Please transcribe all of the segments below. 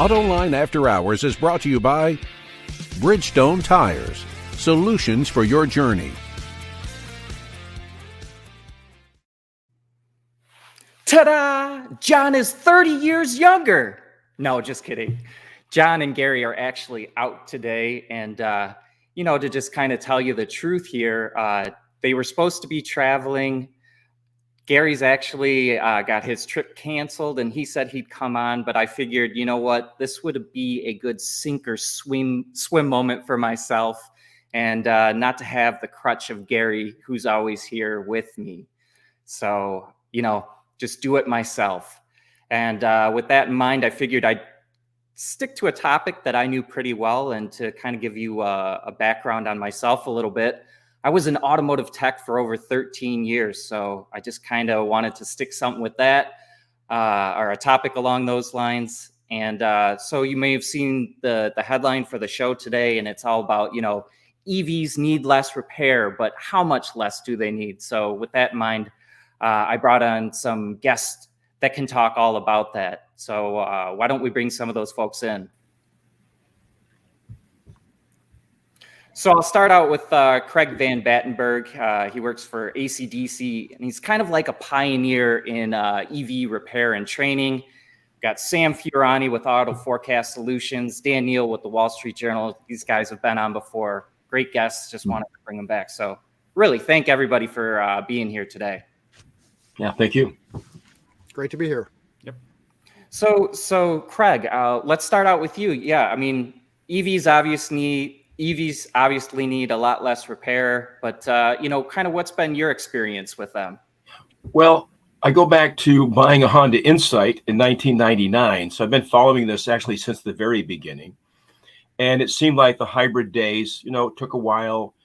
Autoline After Hours is brought to you by Bridgestone Tires, solutions for your journey. Ta-da! John is 30 years younger. No, just kidding. John and Gary are actually out today. And, to just kind of tell you the truth here, they were supposed to be traveling. Gary's actually got his trip canceled, and he said he'd come on. But I figured, you know what? This would be a good sink or swim moment for myself, and not to have the crutch of Gary, who's always here with me. So, just do it myself. And with that in mind, I figured I'd stick to a topic that I knew pretty well, and to kind of give you a background on myself a little bit. I was an automotive tech for over 13 years, so I just kind of wanted to stick something with that, or a topic along those lines. And so you may have seen the headline for the show today, and it's all about, EVs need less repair, but how much less do they need? So with that in mind, I brought on some guests that can talk all about that. So why don't we bring some of those folks in? So I'll start out with Craig Van Batenburg. He works for ACDC, and he's kind of like a pioneer in EV repair and training. Got Sam Fiorani with Autoforecast Solutions, Dan Neal with the Wall Street Journal. These guys have been on before. Great guests. Just wanted to bring them back. So really thank everybody for being here today. Yeah, thank you. Great to be here. Yep. So Craig, let's start out with you. Yeah, I mean, EVs obviously need a lot less repair, but kind of what's been your experience with them? Well, I go back to buying a Honda Insight in 1999. So I've been following this actually since the very beginning. And it seemed like the hybrid days, took a while.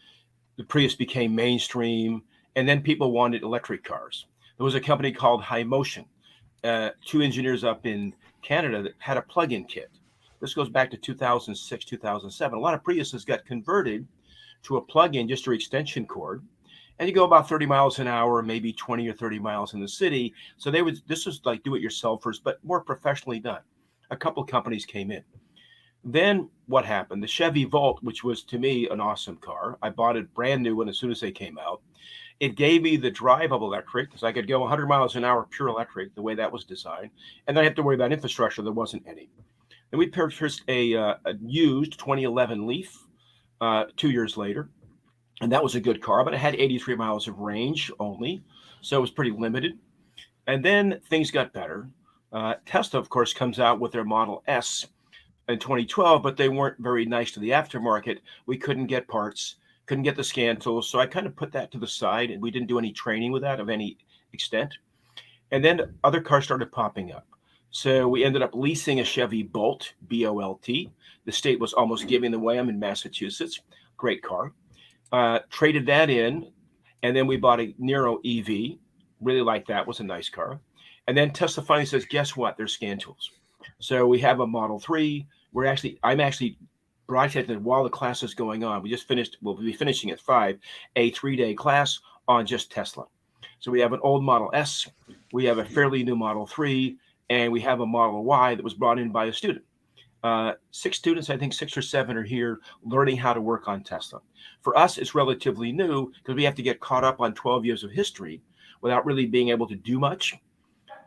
The Prius became mainstream, and then people wanted electric cars. There was a company called High Motion, two engineers up in Canada that had a plug-in kit. This goes back to 2006, 2007. A lot of Priuses got converted to a plug-in, just your extension cord, and you go about 30 miles an hour, maybe 20 or 30 miles in the city. So this was like do-it-yourselfers, but more professionally done. A couple of companies came in. Then what happened? The Chevy Volt, which was to me an awesome car. I bought it brand new one as soon as they came out. It gave me the drive of electric because I could go 100 miles an hour pure electric, the way that was designed. And then I have to worry about infrastructure. There wasn't any. Then we purchased a used 2011 Leaf 2 years later. And that was a good car, but it had 83 miles of range only. So it was pretty limited. And then things got better. Tesla, of course, comes out with their Model S in 2012, but they weren't very nice to the aftermarket. We couldn't get parts, couldn't get the scan tools. So I kind of put that to the side, and we didn't do any training with that of any extent. And then other cars started popping up. So we ended up leasing a Chevy Bolt, B-O-L-T. The state was almost giving away them in Massachusetts. Great car. Traded that in, and then we bought a Nero EV. Really liked that. Was a nice car. And then Tesla finally says, guess what? There's scan tools. So we have a Model 3. I'm actually broadcasting while the class is going on. We'll be finishing at 5, a 3-day class on just Tesla. So we have an old Model S. We have a fairly new Model 3. And we have a Model Y that was brought in by a student. 6 students, I think 6 or 7 are here learning how to work on Tesla. For us, it's relatively new because we have to get caught up on 12 years of history without really being able to do much.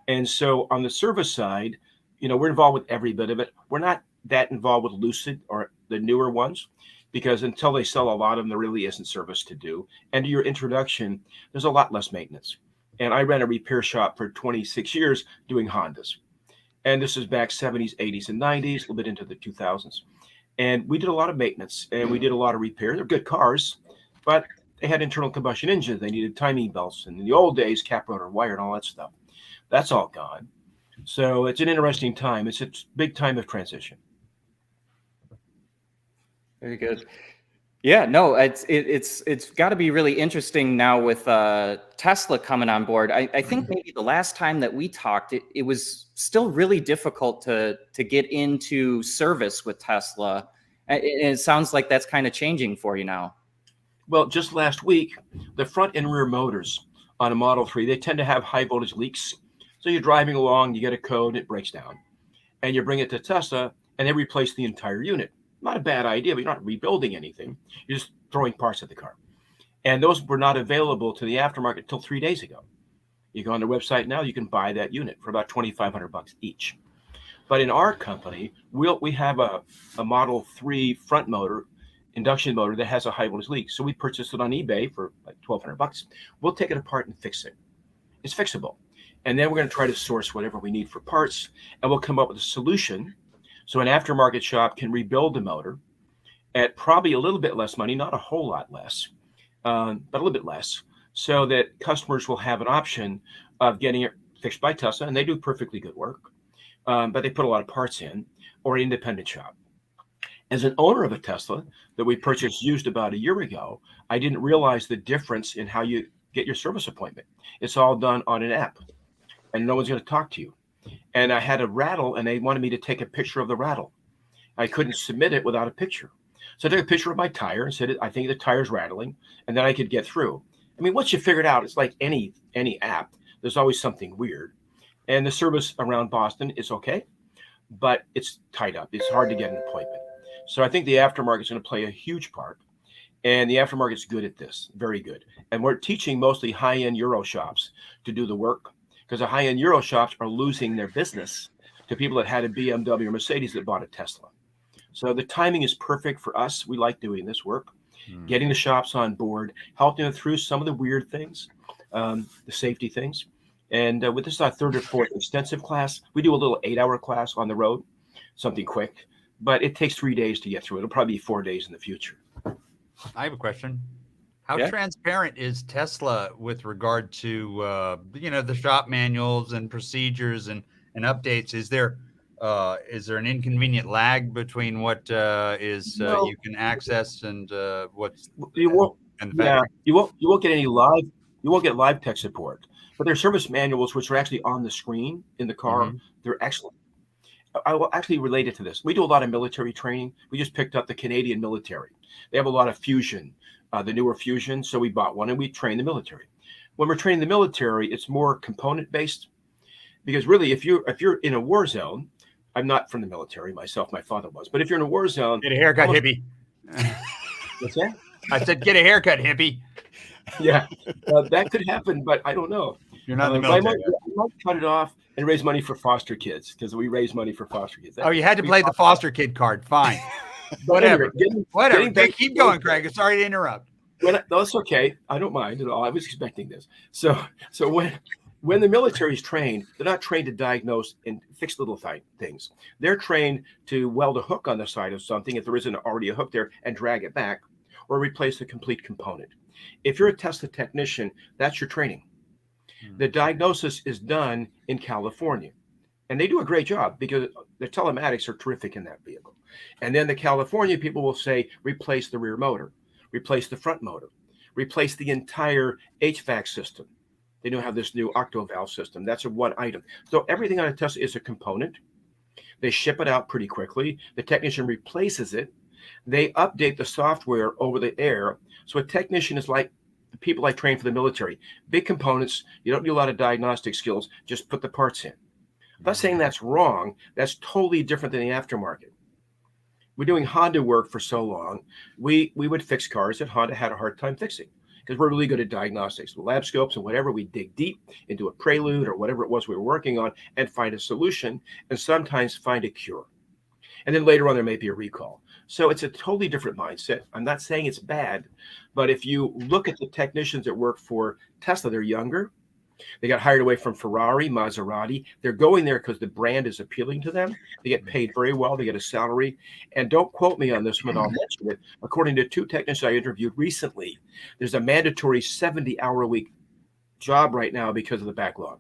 And so on the service side, we're involved with every bit of it. We're not that involved with Lucid or the newer ones because until they sell a lot of them, there really isn't service to do. And to your introduction, there's a lot less maintenance. And I ran a repair shop for 26 years doing Hondas. And this is back 70s, 80s, and 90s, a little bit into the 2000s. And we did a lot of maintenance and we did a lot of repair. They're good cars, but they had internal combustion engines. They needed timing belts. And in the old days, cap rotor wire and all that stuff. That's all gone. So it's an interesting time. It's a big time of transition. Very good. Yeah, no, it's got to be really interesting now with Tesla coming on board. I think maybe the last time that we talked, it was still really difficult to get into service with Tesla. And it sounds like that's kind of changing for you now. Well, just last week, the front and rear motors on a Model 3, they tend to have high voltage leaks. So you're driving along, you get a code, it breaks down. and you bring it to Tesla, and they replace the entire unit. Not a bad idea, but you're not rebuilding anything. You're just throwing parts at the car. And those were not available to the aftermarket until 3 days ago. You go on their website now, you can buy that unit for about $2,500 each. But in our company, we have a Model 3 front motor, induction motor that has a high voltage leak. So we purchased it on eBay for like $1,200. We'll take it apart and fix it. It's fixable. And then we're going to try to source whatever we need for parts, and we'll come up with a solution so an aftermarket shop can rebuild the motor at probably a little bit less money, not a whole lot less, but a little bit less, so that customers will have an option of getting it fixed by Tesla, and they do perfectly good work, but they put a lot of parts in, or an independent shop. As an owner of a Tesla that we purchased used about a year ago, I didn't realize the difference in how you get your service appointment. It's all done on an app, and no one's going to talk to you. And I had a rattle, and they wanted me to take a picture of the rattle. I couldn't submit it without a picture. So I took a picture of my tire and said, I think the tire's rattling, and then I could get through. I mean, once you figure it out, it's like any app. There's always something weird. And the service around Boston is okay, but it's tied up. It's hard to get an appointment. So I think the aftermarket is going to play a huge part. And the aftermarket's good at this, very good. And we're teaching mostly high-end Euro shops to do the work, because the high-end Euro shops are losing their business to people that had a BMW or Mercedes that bought a Tesla. So the timing is perfect for us. We like doing this work, getting the shops on board, helping them through some of the weird things, the safety things. And with this our third or fourth extensive class, we do a little 8-hour class on the road, something quick, but it takes 3 days to get through. It'll probably be 4 days in the future. I have a question. How transparent is Tesla with regard to the shop manuals and procedures and updates? Is there an inconvenient lag between what you can access and what's you won't? And the factory? You won't get any live. You won't get live tech support. But their service manuals, which are actually on the screen in the car, they're excellent. I will actually relate it to this. We do a lot of military training. We just picked up the Canadian military. They have a lot of Fusion, the newer Fusion. So we bought one and we train the military. When we're training the military, it's more component based, because really, if you're in a war zone, I'm not from the military myself. My father was, but if you're in a war zone, get a haircut, hippie. What's that? I said, get a haircut, hippie. Yeah, that could happen, but I don't know. You're not in the military. I might cut it off and raise money for foster kids, because we raise money for foster kids. You had to play the foster kid card. Fine. Whatever. Whatever. Keep going, Craig. Sorry to interrupt. No, it's okay. I don't mind at all. I was expecting this. So when the military is trained, they're not trained to diagnose and fix little things. They're trained to weld a hook on the side of something, if there isn't already a hook there, and drag it back, or replace the complete component. If you're a Tesla technician, that's your training. The diagnosis is done in California, and they do a great job because the telematics are terrific in that vehicle. And then the California people will say, replace the rear motor, replace the front motor, replace the entire HVAC system. They don't have this new octo valve system. That's a one item. So everything on a Tesla is a component. They ship it out pretty quickly. The technician replaces it. They update the software over the air. So a technician is like the people I train for the military. Big components. You don't need a lot of diagnostic skills. Just put the parts in. I'm not saying that's wrong. That's totally different than the aftermarket. We're doing Honda work for so long. We would fix cars that Honda had a hard time fixing, because we're really good at diagnostics, lab scopes and whatever. We dig deep into a prelude or whatever it was we were working on and find a solution, and sometimes find a cure. And then later on, there may be a recall. So it's a totally different mindset. I'm not saying it's bad, but if you look at the technicians that work for Tesla, they're younger. They got hired away from Ferrari, Maserati. They're going there because the brand is appealing to them. They get paid very well. They get a salary. And don't quote me on this one. I'll mention it. According to 2 technicians I interviewed recently, there's a mandatory 70-hour-a-week job right now because of the backlog.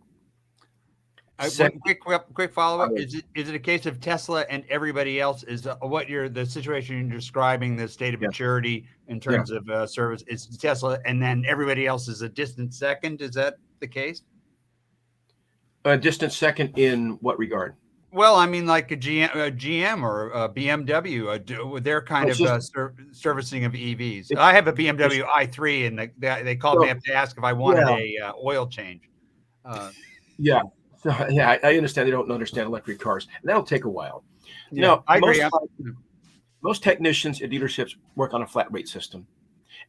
One quick follow-up. Is it a case of Tesla and everybody else? Is the situation you're describing, the state of maturity in terms of service, is Tesla, and then everybody else is a distant second? Is that the case? A distant second in what regard? Well, I mean, like a GM or a BMW, with their kind of servicing of EVs. I have a BMW i3, and they called me up to ask if I wanted a oil change. So yeah, I understand they don't understand electric cars, and that'll take a while. Yeah, I agree. Most technicians at dealerships work on a flat rate system,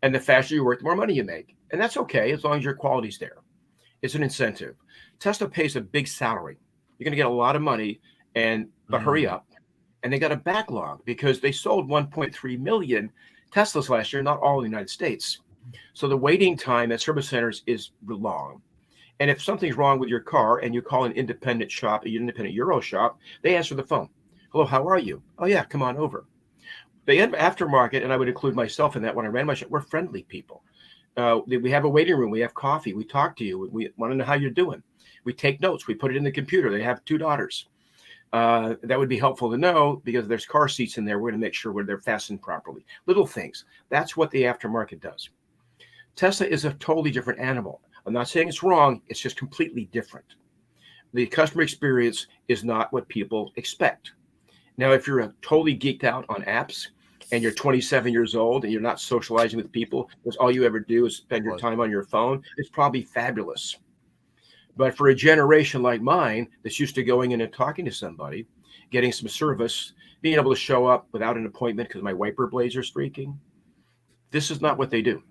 and the faster you work, the more money you make, and that's okay as long as your quality's there. It's an incentive. Tesla pays a big salary. You're going to get a lot of money, but hurry up. And they got a backlog because they sold 1.3 million Teslas last year, not all in the United States. So the waiting time at service centers is long. And if something's wrong with your car and you call an independent shop, an independent Euro shop, they answer the phone. Hello, how are you? Oh, yeah, come on over. The aftermarket, and I would include myself in that when I ran my shop, we're friendly people. We have a waiting room. We have coffee. We talk to you. We want to know how you're doing. We take notes. We put it in the computer. They have 2 daughters. That would be helpful to know because there's car seats in there. We're going to make sure they're fastened properly. Little things. That's what the aftermarket does. Tesla is a totally different animal. I'm not saying it's wrong. It's just completely different. The customer experience is not what people expect. Now, if you're totally geeked out on apps and you're 27 years old and you're not socializing with people because all you ever do is spend your time on your phone, it's probably fabulous. But for a generation like mine that's used to going in and talking to somebody, getting some service, being able to show up without an appointment because my wiper blades are streaking, this is not what they do.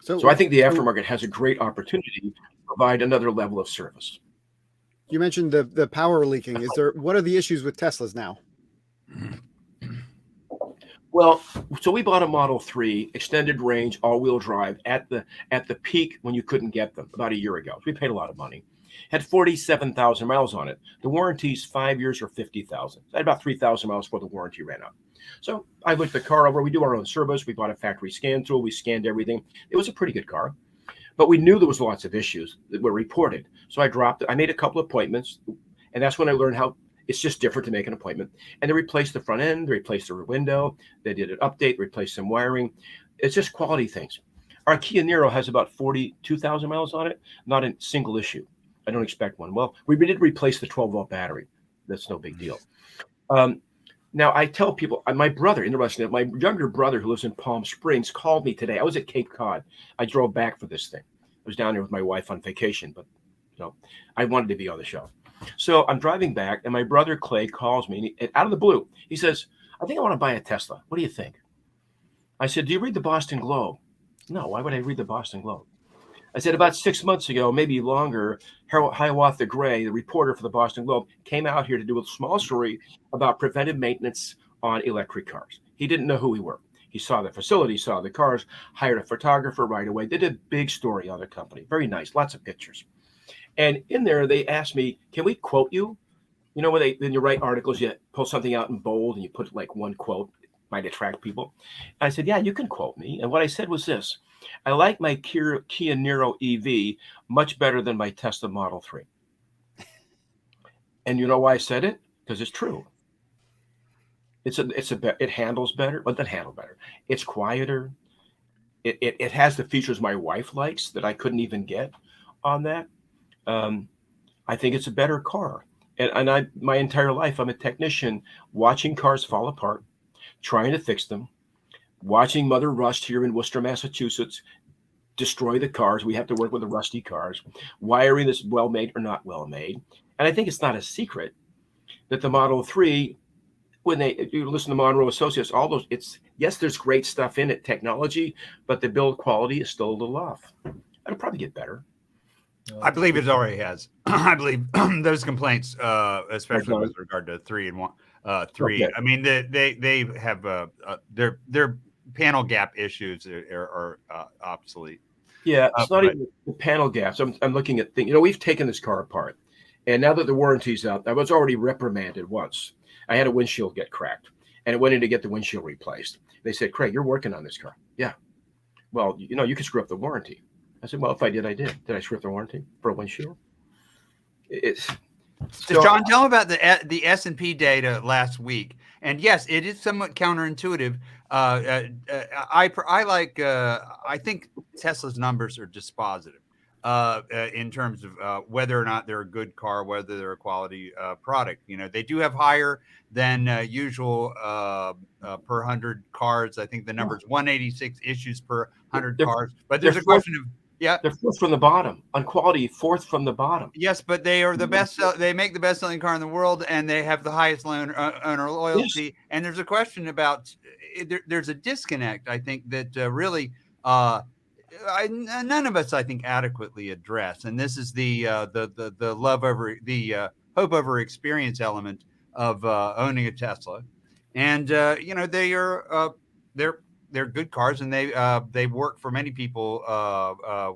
So I think the aftermarket has a great opportunity to provide another level of service. You mentioned the power leaking. What are the issues with Teslas now? Well, so we bought a Model 3 extended range all-wheel drive at the peak when you couldn't get them about a year ago. We paid a lot of money. Had 47,000 miles on it. The warranty's 5 years or 50,000. I had about 3,000 miles before the warranty ran out. So I looked the car over. We do our own service. We bought a factory scan tool. We scanned everything. It was a pretty good car, but we knew there was lots of issues that were reported. So I dropped it. I made a couple of appointments, and that's when I learned how it's just different to make an appointment. And they replaced the front end, they replaced the rear window, they did an update, replaced some wiring. It's just quality things. Our Kia Niro has about 42,000 miles on it, not a single issue. I don't expect one. Well, we did replace the 12-volt battery. That's no big deal. Now, I tell people, my brother, interestingly, my younger brother who lives in Palm Springs called me today. I was at Cape Cod. I drove back for this thing. I was down there with my wife on vacation, but I wanted to be on the show. So I'm driving back, and my brother Clay calls me, and out of the blue, he says, I think I want to buy a Tesla. What do you think? I said, do you read the Boston Globe? No, why would I read the Boston Globe? I said, about 6 months ago, maybe longer, Hiawatha Gray, the reporter for the Boston Globe, came out here to do a small story about preventive maintenance on electric cars. He didn't know who we were. He saw the facility, saw the cars, hired a photographer right away. They did a big story on the company. Very nice, lots of pictures. And in there, they asked me, can we quote you? You know, when you write articles, you pull something out in bold and you put like one quote, might attract people. And I said, yeah, you can quote me. And what I said was this: I like my Kia Niro EV much better than my Tesla Model 3. And you know why I said it? Because it's true. It handles better. Well, it doesn't handle better. It's quieter. It has the features my wife likes that I couldn't even get on that. I think it's a better car. And my entire life, I'm a technician watching cars fall apart, trying to fix them, watching Mother Rust here in Worcester, Massachusetts, destroy the cars. We have to work with the rusty cars, wiring is well made or not well made. And I think it's not a secret that the Model 3, if you listen to Monroe Associates, all those, yes, there's great stuff in it, technology, but the build quality is still a little off. It'll probably get better. I believe it already has. I believe those complaints, especially with regard to 3 and 1, 3. Okay. I mean, they have their panel gap issues are obsolete. Yeah, it's not even the panel gaps. I'm looking at things. We've taken this car apart, and now that the warranty's out, I was already reprimanded once. I had a windshield get cracked, and I went in to get the windshield replaced. They said, "Craig, you're working on this car." Yeah. Well, you could screw up the warranty. I said, well, if I did, I did. Did I screw up the warranty for a windshield? John, tell me about the S&P data last week. And yes, it is somewhat counterintuitive. I think Tesla's numbers are dispositive in terms of whether or not they're a good car, whether they're a quality product. They do have higher than usual per 100 cars. I think the number is 186 issues per 100 cars. But there's a question of, Yeah. They're fourth from the bottom on quality, fourth from the bottom. Yes, but they are the best. They make the best-selling car in the world, and they have the highest owner loyalty. Yes. And there's a question about there's a disconnect. I think that really none of us, I think, adequately address. And this is the love over the hope over experience element of owning a Tesla. And they are they're good cars, and they work for many people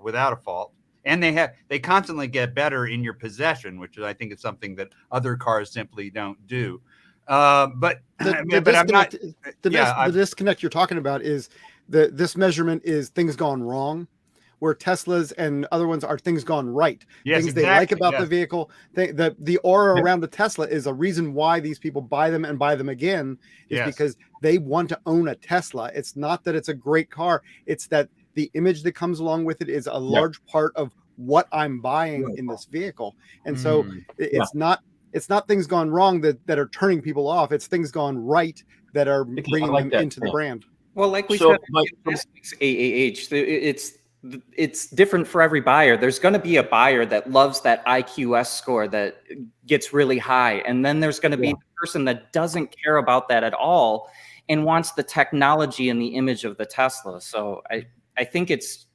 without a fault. And they constantly get better in your possession, which I think is something that other cars simply don't do. But the disconnect you're talking about is this measurement is things gone wrong, where Teslas and other ones are things gone right. Yes, things they like about the vehicle. The aura around the Tesla is a reason why these people buy them and buy them again, is because they want to own a Tesla. It's not that it's a great car. It's that the image that comes along with it is a large part of what I'm buying in this vehicle. And so it's not things gone wrong that are turning people off. It's things gone right that are bringing them into the brand. Well, like we said in last week's AAH, it's different for every buyer. There's going to be a buyer that loves that IQS score that gets really high. And then there's going to be the person that doesn't care about that at all and wants the technology and the image of the Tesla. So I think it's,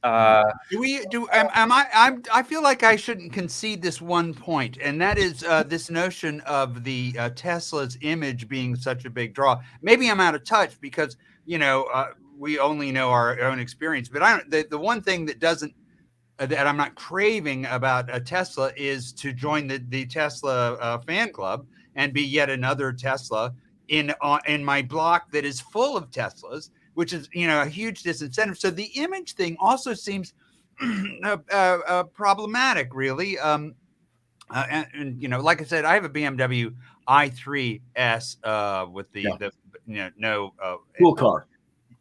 I feel like I shouldn't concede this one point, and that is this notion of the Tesla's image being such a big draw. Maybe I'm out of touch because we only know our own experience, but the one thing that I'm not craving about a Tesla is to join the Tesla fan club and be yet another Tesla in my block that is full of Teslas, which is, a huge disincentive. So the image thing also seems problematic, really. And like I said, I have a BMW i3S with cool car.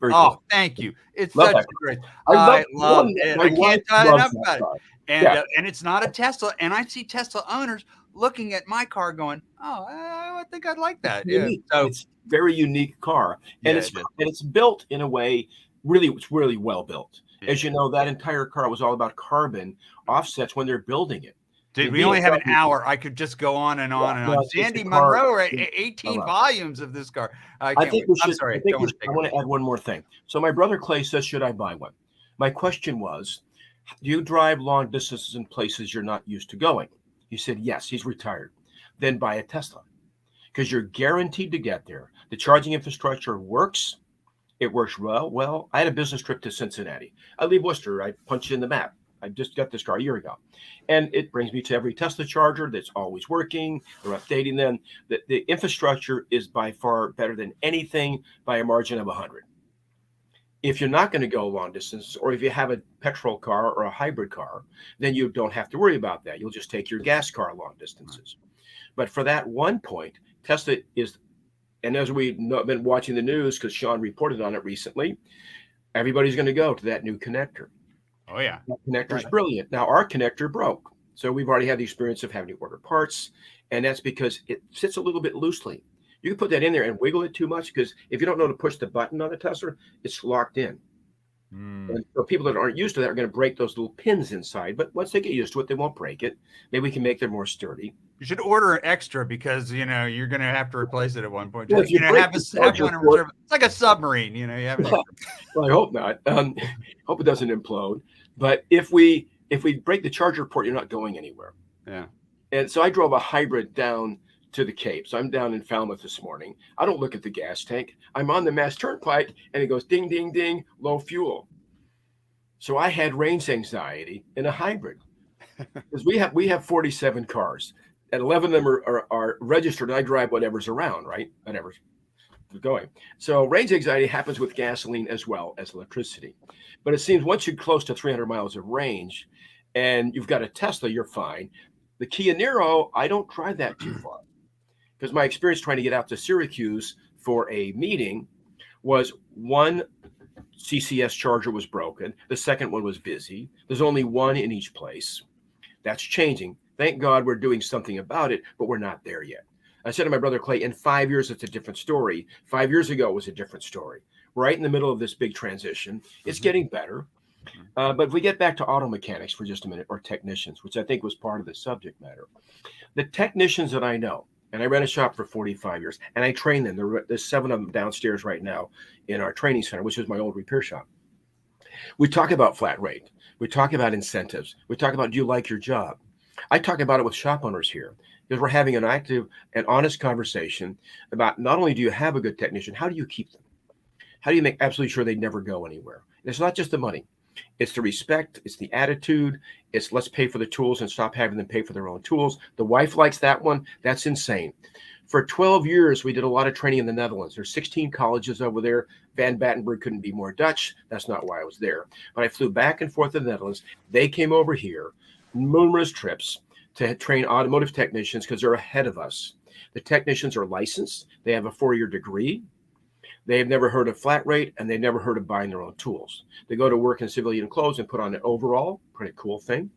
Very cool. Thank you. It's love such a great. I love it. I can't tell enough about it. And it's not a Tesla. And I see Tesla owners looking at my car going, I think I'd like that. So it's a very unique car. And it's built in a way, it's really well built. As you know, that entire car was all about carbon offsets when they're building it. Dude, we only have an hour. I could just go on and on and on. Sandy Monroe, 18 volumes of this car. I want to add one more thing. So my brother Clay says, should I buy one? My question was, do you drive long distances in places you're not used to going? He said, yes, he's retired. Then buy a Tesla, because you're guaranteed to get there. The charging infrastructure works. It works well. Well, I had a business trip to Cincinnati. I leave Worcester. I punch in the map. I just got this car a year ago. And it brings me to every Tesla charger that's always working. They're updating them. The infrastructure is by far better than anything by a margin of 100. If you're not going to go long distance, or if you have a petrol car or a hybrid car, then you don't have to worry about that. You'll just take your gas car long distances. But for that one point, Tesla is, and as we've been watching the news, because Sean reported on it recently, everybody's going to go to that new connector. Oh, yeah. That connector is brilliant. Now, our connector broke. So we've already had the experience of having to order parts. And that's because it sits a little bit loosely. You can put that in there and wiggle it too much, because if you don't know to push the button on the Tesla, it's locked in. And so people that aren't used to that are going to break those little pins inside. But once they get used to it, they won't break it. Maybe we can make them more sturdy. You should order an extra, because you're going to have to replace it at one point. Well, have one in reserve. It's like a submarine. You have an well, I hope not. Hope it doesn't implode. But if we break the charger port, you're not going anywhere. Yeah. And so I drove a hybrid down to the Cape. So I'm down in Falmouth this morning. I don't look at the gas tank. I'm on the Mass Turnpike, and it goes ding, ding, ding, low fuel. So I had range anxiety in a hybrid, because we have 47 cars, and 11 of them are registered. And I drive whatever's around, right? Whatever's going. So range anxiety happens with gasoline as well as electricity. But it seems once you're close to 300 miles of range and you've got a Tesla, you're fine. The Kia Niro, I don't drive that too far, because my experience trying to get out to Syracuse for a meeting was one CCS charger was broken. The second one was busy. There's only one in each place. That's changing. Thank God we're doing something about it, but we're not there yet. I said to my brother Clay, in 5 years, it's a different story. 5 years ago was a different story. We're right in the middle of this big transition. It's getting better. But if we get back to auto mechanics for just a minute, or technicians, which I think was part of the subject matter, the technicians that I know, and I ran a shop for 45 years, and I train them. There's 7 of them downstairs right now in our training center, which is my old repair shop. We talk about flat rate. We talk about incentives. We talk about, do you like your job? I talk about it with shop owners here because we're having an active and honest conversation about not only do you have a good technician, how do you keep them? How do you make absolutely sure they never go anywhere? And it's not just the money. It's the respect. It's the attitude. It's let's pay for the tools and stop having them pay for their own tools. The wife likes that one. That's insane. For 12 years, we did a lot of training in the Netherlands. There's 16 colleges over there. Van Batenburg couldn't be more Dutch. That's not why I was there. But I flew back and forth to the Netherlands. They came over here, numerous trips to train automotive technicians because they're ahead of us. The technicians are licensed. They have a 4-year degree. They've never heard of flat rate, and they've never heard of buying their own tools. They go to work in civilian clothes and put on an overall, pretty cool thing,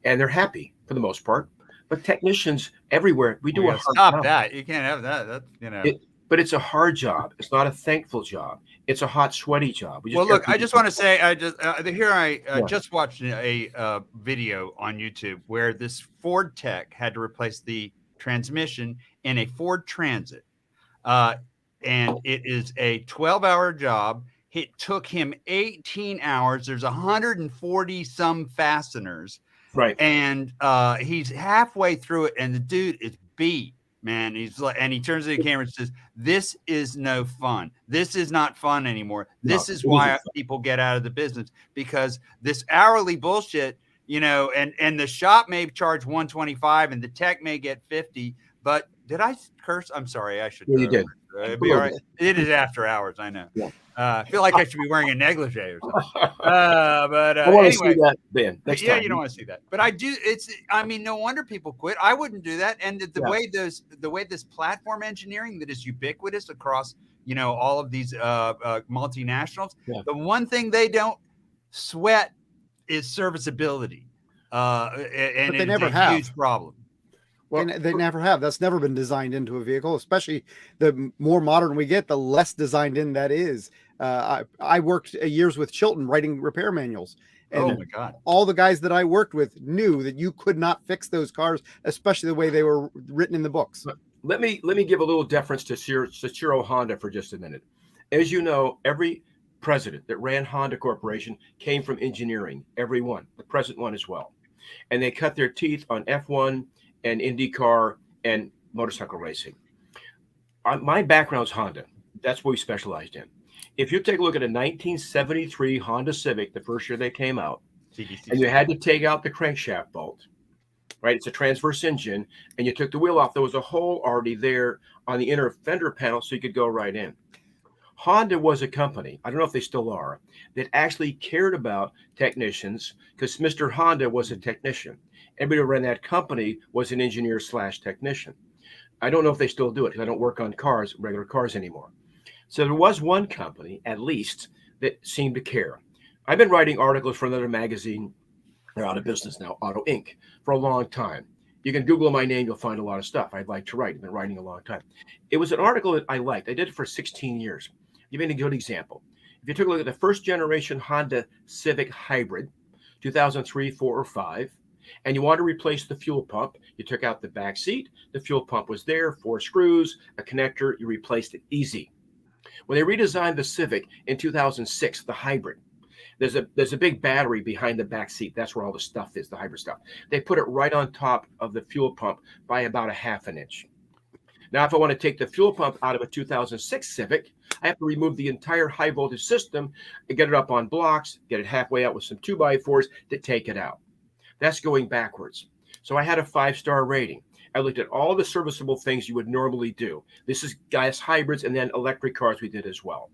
and they're happy for the most part. But technicians everywhere, we do a hard stop job. that. You can't have that. That's But it's a hard job. It's not a thankful job. It's a hot, sweaty job. Well, look, I just want to say, I just watched a video on YouTube where this Ford tech had to replace the transmission in a Ford Transit. And it is a 12-hour job. It took him 18 hours. There's 140 some fasteners. Right. And he's halfway through it, and the dude is beat, man. He's like, and he turns to the camera and says, "This is no fun. This is not fun anymore. This is why people get out of the business, because this hourly bullshit, and the shop may charge 125 and the tech may get 50, but did I curse? I'm sorry. I should. Yeah, you did. It'd be all right. It is after hours. I know. Yeah. I feel like I should be wearing a negligee or something. But I want to see that, Ben. Next time. You don't want to see that, but I do. No wonder people quit. I wouldn't do that. And the way this platform engineering that is ubiquitous across, all of these multinationals, the one thing they don't sweat is serviceability, and they never a have. huge problem. Well, they never have. That's never been designed into a vehicle, especially the more modern we get, the less designed in that is. I worked years with Chilton writing repair manuals. And oh my God. All the guys that I worked with knew that you could not fix those cars, especially the way they were written in the books. Let me give a little deference to Soichiro Honda for just a minute. As you know, every president that ran Honda Corporation came from engineering, every one, the present one as well. And they cut their teeth on F1 and IndyCar and motorcycle racing. My background's Honda. That's what we specialized in. If you take a look at a 1973 Honda Civic, the first year they came out, and you had to take out the crankshaft bolt, right? It's a transverse engine, and you took the wheel off. There was a hole already there on the inner fender panel so you could go right in. Honda was a company, I don't know if they still are, that actually cared about technicians because Mr. Honda was a technician. Everybody who ran that company was an engineer / technician. I don't know if they still do it because I don't work on regular cars anymore. So there was one company, at least, that seemed to care. I've been writing articles for another magazine. They're out of business now, Auto Inc., for a long time. You can Google my name, you'll find a lot of stuff I'd like to write. I've been writing a long time. It was an article that I liked. I did it for 16 years. Give me a good example. If you took a look at the first generation Honda Civic Hybrid, 2003, 4, or 5, and you want to replace the fuel pump, you took out the back seat, the fuel pump was there, 4 screws, a connector, you replaced it, easy. When they redesigned the Civic in 2006, the hybrid, there's a big battery behind the back seat. That's where all the stuff is, the hybrid stuff. They put it right on top of the fuel pump by about a half an inch. Now, if I want to take the fuel pump out of a 2006 Civic, I have to remove the entire high voltage system and get it up on blocks, get it halfway out with some 2x4s to take it out. That's going backwards. So I had a 5-star rating. I looked at all the serviceable things you would normally do. This is gas hybrids and then electric cars we did as well.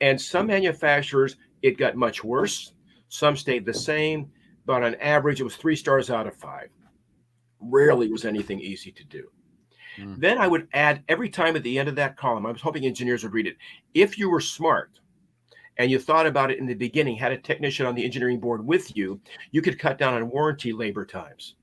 And some manufacturers, it got much worse. Some stayed the same, but on average, it was 3 stars out of 5. Rarely was anything easy to do. Then I would add every time at the end of that column, I was hoping engineers would read it. If you were smart and you thought about it in the beginning, had a technician on the engineering board with you, you could cut down on warranty labor times.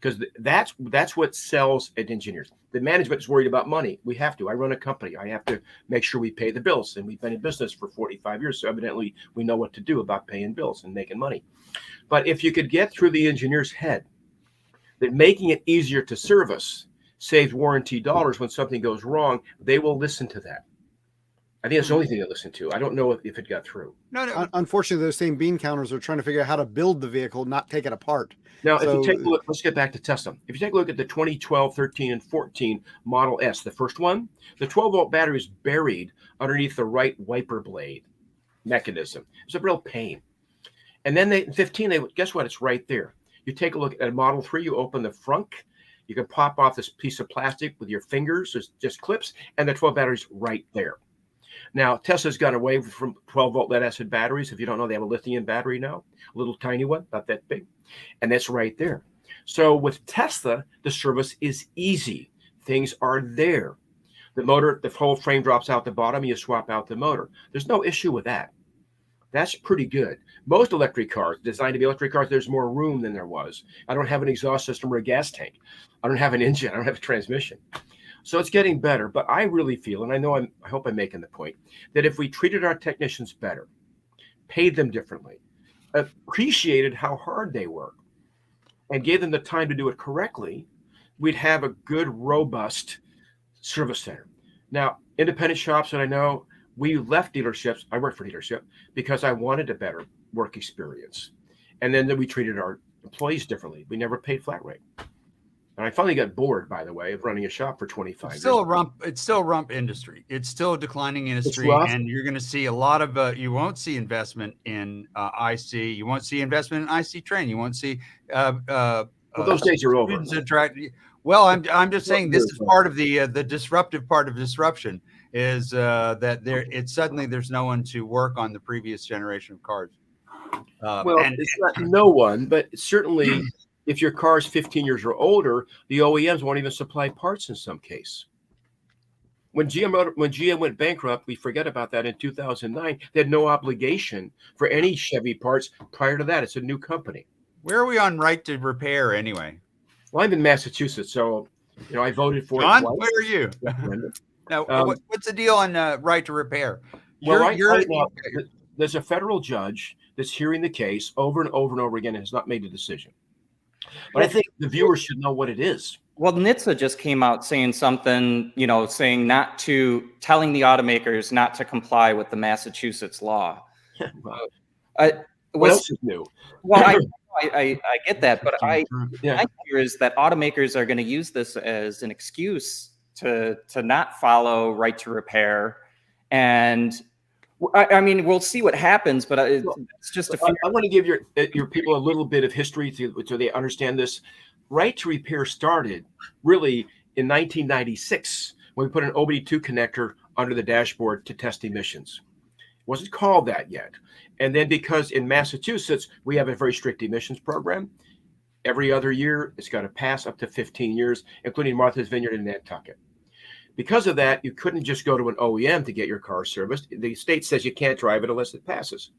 because that's what sells at engineers. The management is worried about money. We have to. I run a company. I have to make sure we pay the bills, and we've been in business for 45 years, so evidently we know what to do about paying bills and making money. But if you could get through the engineer's head that making it easier to service saves warranty dollars when something goes wrong, they will listen to that. I think that's the only thing they listen to. I don't know if it got through. No. Unfortunately, those same bean counters are trying to figure out how to build the vehicle, not take it apart. Now, if you take a look, let's get back to Tesla. If you take a look at the 2012, 13, and 14 Model S, the first one, the 12-volt battery is buried underneath the right wiper blade mechanism. It's a real pain. And then in 15, guess what? It's right there. You take a look at Model 3, you open the frunk, you can pop off this piece of plastic with your fingers, it's just clips, and the 12 battery's right there. Now, Tesla's gone away from 12-volt lead-acid batteries. If you don't know, they have a lithium battery now, a little tiny one, not that big, and that's right there. So with Tesla, the service is easy. Things are there. The motor, the whole frame drops out the bottom, and you swap out the motor. There's no issue with that. That's pretty good. Most electric cars, designed to be electric cars, there's more room than there was. I don't have an exhaust system or a gas tank. I don't have an engine. I don't have a transmission. So it's getting better, but I really feel, and I hope I'm making the point, that if we treated our technicians better, paid them differently, appreciated how hard they work, and gave them the time to do it correctly, we'd have a good, robust service center. Now, independent shops that I know, we left dealerships. I worked for dealership because I wanted a better work experience. And then we treated our employees differently. We never paid flat rate. And I finally got bored, by the way, of running a shop for 25 years. It's still a rump industry. It's still a declining industry, and you're going to see a lot of. You won't see investment in IC. You won't see investment in IC training. You won't see. Those days are over. Well, I'm just saying this is part of the disruptive part of disruption is that there's no one to work on the previous generation of cars. It's not no one, but certainly. If your car is 15 years or older, the OEMs won't even supply parts in some case. When GM went bankrupt, we forget about that in 2009. They had no obligation for any Chevy parts prior to that. It's a new company. Where are we on right to repair anyway? Well, I'm in Massachusetts, so I voted for John, it. John, where are you? Now, what's the deal on right to repair? There's a federal judge that's hearing the case over and over and over again and has not made a decision. But I think the viewers should know what it is. Well, NHTSA just came out saying something, saying telling the automakers not to comply with the Massachusetts law. What else is new? Well, I get that, but my fear is that automakers are going to use this as an excuse to not follow right to repair. And I mean, we'll see what happens, but it's just a fear. I want to give your people a little bit of history so they understand this. Right to repair started really in 1996 when we put an OBD2 connector under the dashboard to test emissions. It wasn't called that yet. And then because in Massachusetts, we have a very strict emissions program, every other year it's got to pass up to 15 years, including Martha's Vineyard and Nantucket. Because of that, you couldn't just go to an OEM to get your car serviced. The state says you can't drive it unless it passes.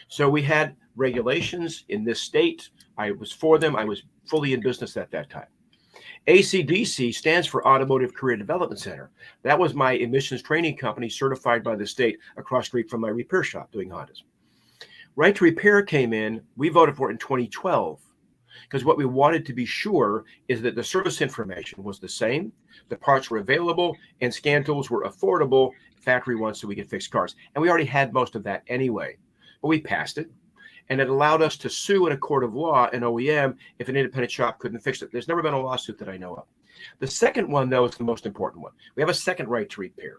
So we had regulations in this state. I was for them. I was fully in business at that time. ACDC stands for Automotive Career Development Center. That was my emissions training company certified by the state across the street from my repair shop doing Hondas. Right to repair came in. We voted for it in 2012 because what we wanted to be sure is that the service information was the same, the parts were available, and scan tools were affordable, factory ones, so we could fix cars. And we already had most of that anyway, but we passed it. And it allowed us to sue in a court of law an OEM if an independent shop couldn't fix it. There's never been a lawsuit that I know of. The second one, though, is the most important one. We have a second right to repair.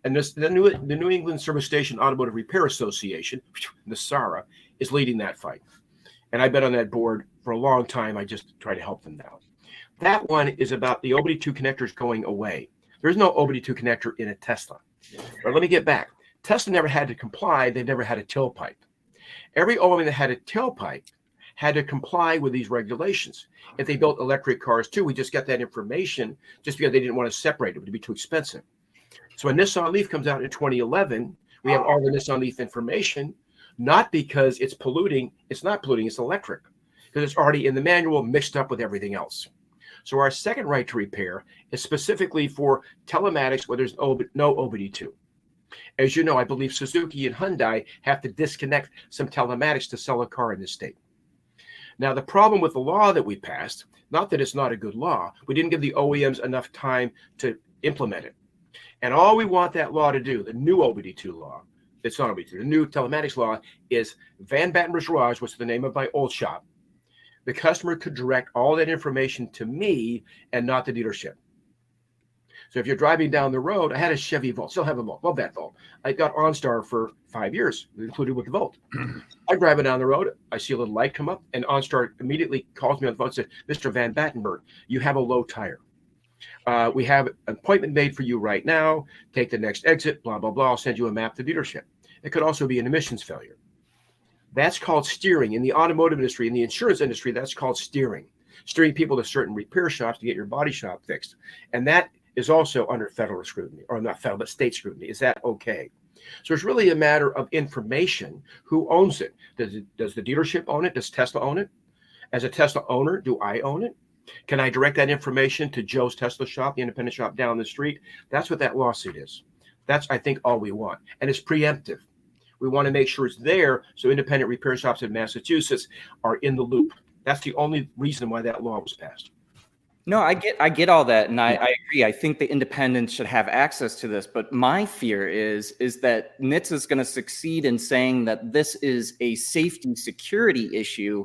And the New England Service Station Automotive Repair Association, the SARA, is leading that fight. And I've been on that board for a long time. I just try to help them now. That one is about the OBD2 connectors going away. There's no OBD2 connector in a Tesla. But let me get back. Tesla never had to comply. They've never had a tailpipe. Every OEM that had a tailpipe had to comply with these regulations. If they built electric cars too, we just got that information just because they didn't want to separate it. It would be too expensive. So when Nissan Leaf comes out in 2011, we have all the Nissan Leaf information, not because it's polluting. It's not polluting. It's electric. because it's already in the manual mixed up with everything else. So our second right to repair is specifically for telematics where there's no OBD2. As you know, I believe Suzuki and Hyundai have to disconnect some telematics to sell a car in this state. Now, the problem with the law that we passed, not that it's not a good law, we didn't give the OEMs enough time to implement it. And all we want that law to do, the new OBD2 law, it's not OBD2, the new telematics law is Van Batenburg Garage, which is the name of my old shop. The customer could direct all that information to me and not the dealership. So if you're driving down the road, I had a Chevy Volt, still have a Volt, love that Volt. I got OnStar for 5 years, included with the Volt. I'm driving down the road, I see a little light come up, and OnStar immediately calls me on the phone and says, Mr. Van Batenburg, you have a low tire. We have an appointment made for you right now. Take the next exit, blah, blah, blah. I'll send you a map to the dealership. It could also be an emissions failure. That's called steering. In the automotive industry, in the insurance industry, that's called steering. Steering people to certain repair shops to get your body shop fixed. And that is also under federal scrutiny, or not federal, but state scrutiny. Is that okay? So it's really a matter of information. Who owns it? Does the dealership own it? Does Tesla own it? As a Tesla owner, do I own it? Can I direct that information to Joe's Tesla shop, the independent shop down the street? That's what that lawsuit is. That's, I think, all we want. And it's preemptive. We want to make sure it's there so independent repair shops in Massachusetts are in the loop. That's the only reason why that law was passed. No, I get all that, and I agree. I think the independents should have access to this, but my fear is that NHTSA is going to succeed in saying that this is a safety security issue,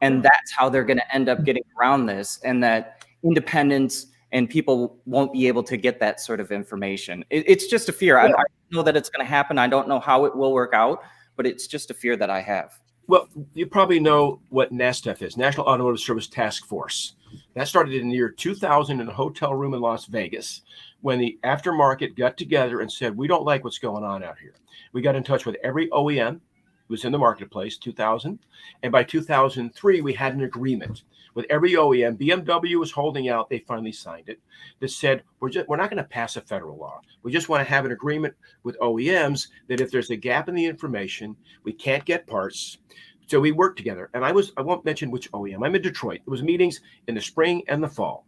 and that's how they're going to end up getting around this, and that independents and people won't be able to get that sort of information. It's just a fear. I don't know that it's going to happen. I don't know how it will work out, but it's just a fear that I have. Well, you probably know what NASTF is, National Automotive Service Task Force. That started in the year 2000 in a hotel room in Las Vegas when the aftermarket got together and said, we don't like what's going on out here. We got in touch with every OEM who was in the marketplace, 2000. And by 2003, we had an agreement with every OEM. BMW was holding out. They finally signed it. That said, we're not going to pass a federal law. We just want to have an agreement with OEMs that if there's a gap in the information, we can't get parts. So we worked together, and I won't mention which OEM. I'm in Detroit. There was meetings in the spring and the fall.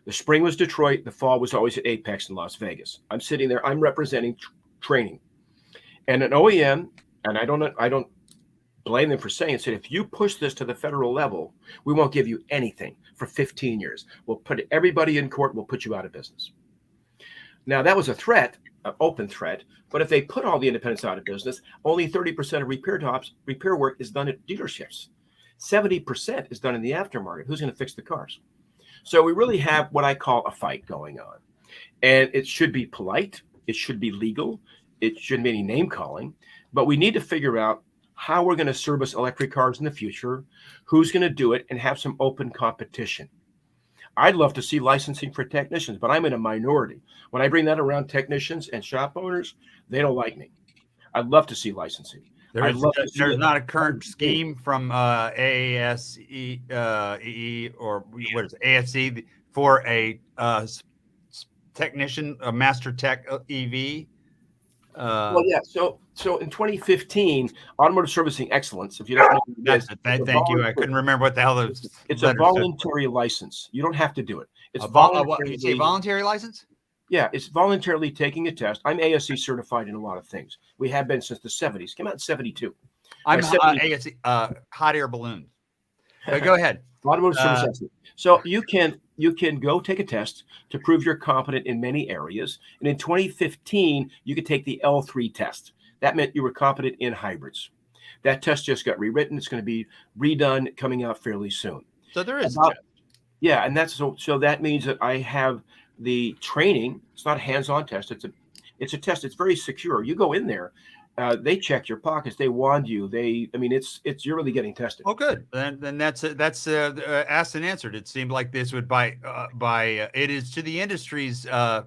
The spring was Detroit. The fall was always at Apex in Las Vegas. I'm sitting there. I'm representing training, and an OEM, and I don't blame them for saying it, said, if you push this to the federal level, we won't give you anything for 15 years. We'll put everybody in court. We'll put you out of business. Now, that was a threat, an open threat. But if they put all the independents out of business, only 30% of repair work is done at dealerships. 70% is done in the aftermarket. Who's going to fix the cars? So we really have what I call a fight going on. And it should be polite. It should be legal. It shouldn't be any name calling. But we need to figure out how we're going to service electric cars in the future, who's going to do it, and have some open competition. I'd love to see licensing for technicians, but I'm in a minority. When I bring that around technicians and shop owners, they don't like me. I'd love to see licensing. There's not a current scheme from ASE or what is it, ASC for a technician, a master tech EV. Well, yeah. So in 2015, Automotive Servicing Excellence, if you don't know, thank you. I couldn't remember what the hell those. It's a voluntary license. You don't have to do it. It's you say voluntary license? Yeah, it's voluntarily taking a test. I'm ASC certified in a lot of things. We have been since the 70s. Came out in 72. I'm ASC, hot air balloons. Go ahead. Automotive Service Excellence. So you can go take a test to prove you're competent in many areas. And in 2015, you could take the L3 test. That meant you were competent in hybrids. That test just got rewritten. It's going to be redone, coming out fairly soon. So there is a test. Yeah, and that's so that means that I have the training. It's not a hands-on test. It's a test. It's very secure. You go in there, they check your pockets. They wand you. You're really getting tested. Oh, good. Then that's asked and answered. It seemed like this would it is to the industry's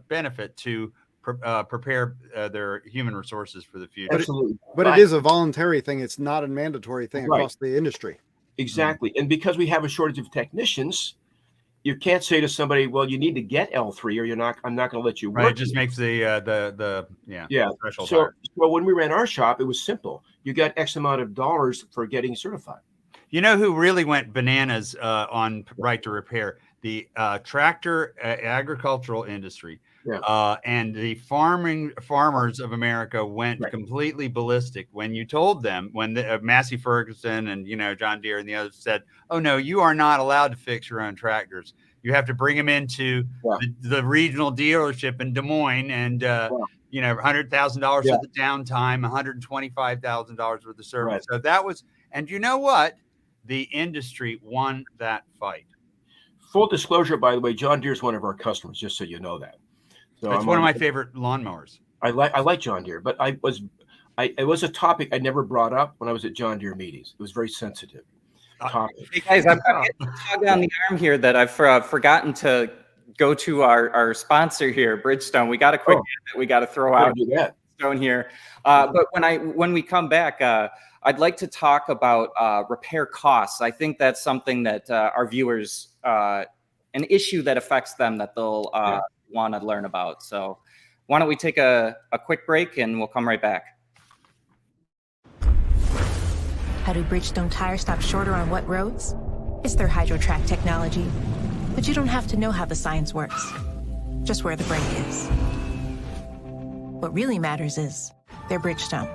benefit to prepare their human resources for the future. Absolutely. But it is a voluntary thing. It's not a mandatory thing across the industry. Exactly. And because we have a shortage of technicians, you can't say to somebody, well, you need to get L3 or I'm not going to let you work. Right, it just makes the threshold higher. So when we ran our shop, it was simple. You got X amount of dollars for getting certified. You know who really went bananas on right to repair? The tractor agricultural industry. Yeah. And the farmers of America went completely ballistic when you told them, when the Massey Ferguson and John Deere and the others said, "Oh no, you are not allowed to fix your own tractors. You have to bring them into the regional dealership in Des Moines, and $100,000 for the downtime, $125,000 worth of service." Right. So that was, and you know what? The industry won that fight. Full disclosure, by the way, John Deere is one of our customers, just so you know that. So it's one of my favorite lawnmowers. I like John Deere, but it was a topic I never brought up when I was at John Deere meetings. It was very sensitive topic. Hey guys, I've got a tug on the arm here that I've forgotten to go to our sponsor here, Bridgestone. We got a quick that we got to throw out Bridgestone here. But when we come back, I'd like to talk about repair costs. I think that's something that our viewers, an issue that affects them that they'll want to learn about. So why don't we take a quick break and we'll come right back. How do Bridgestone tires stop shorter on wet roads? It's their HydroTrack technology. But you don't have to know how the science works, just where the brake is. What really matters is their Bridgestone.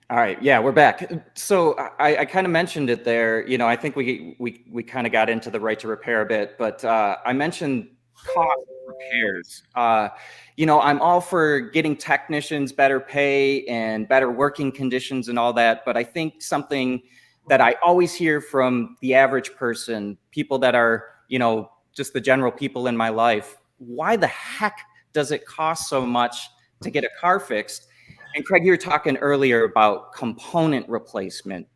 All right, yeah, we're back. So I kind of mentioned it there. I think we kind of got into the right to repair a bit, but I mentioned cost of repairs. I'm all for getting technicians better pay and better working conditions and all that, but I think something that I always hear from the average person, people that are, just the general people in my life, why the heck does it cost so much to get a car fixed? And Craig, you were talking earlier about component replacement.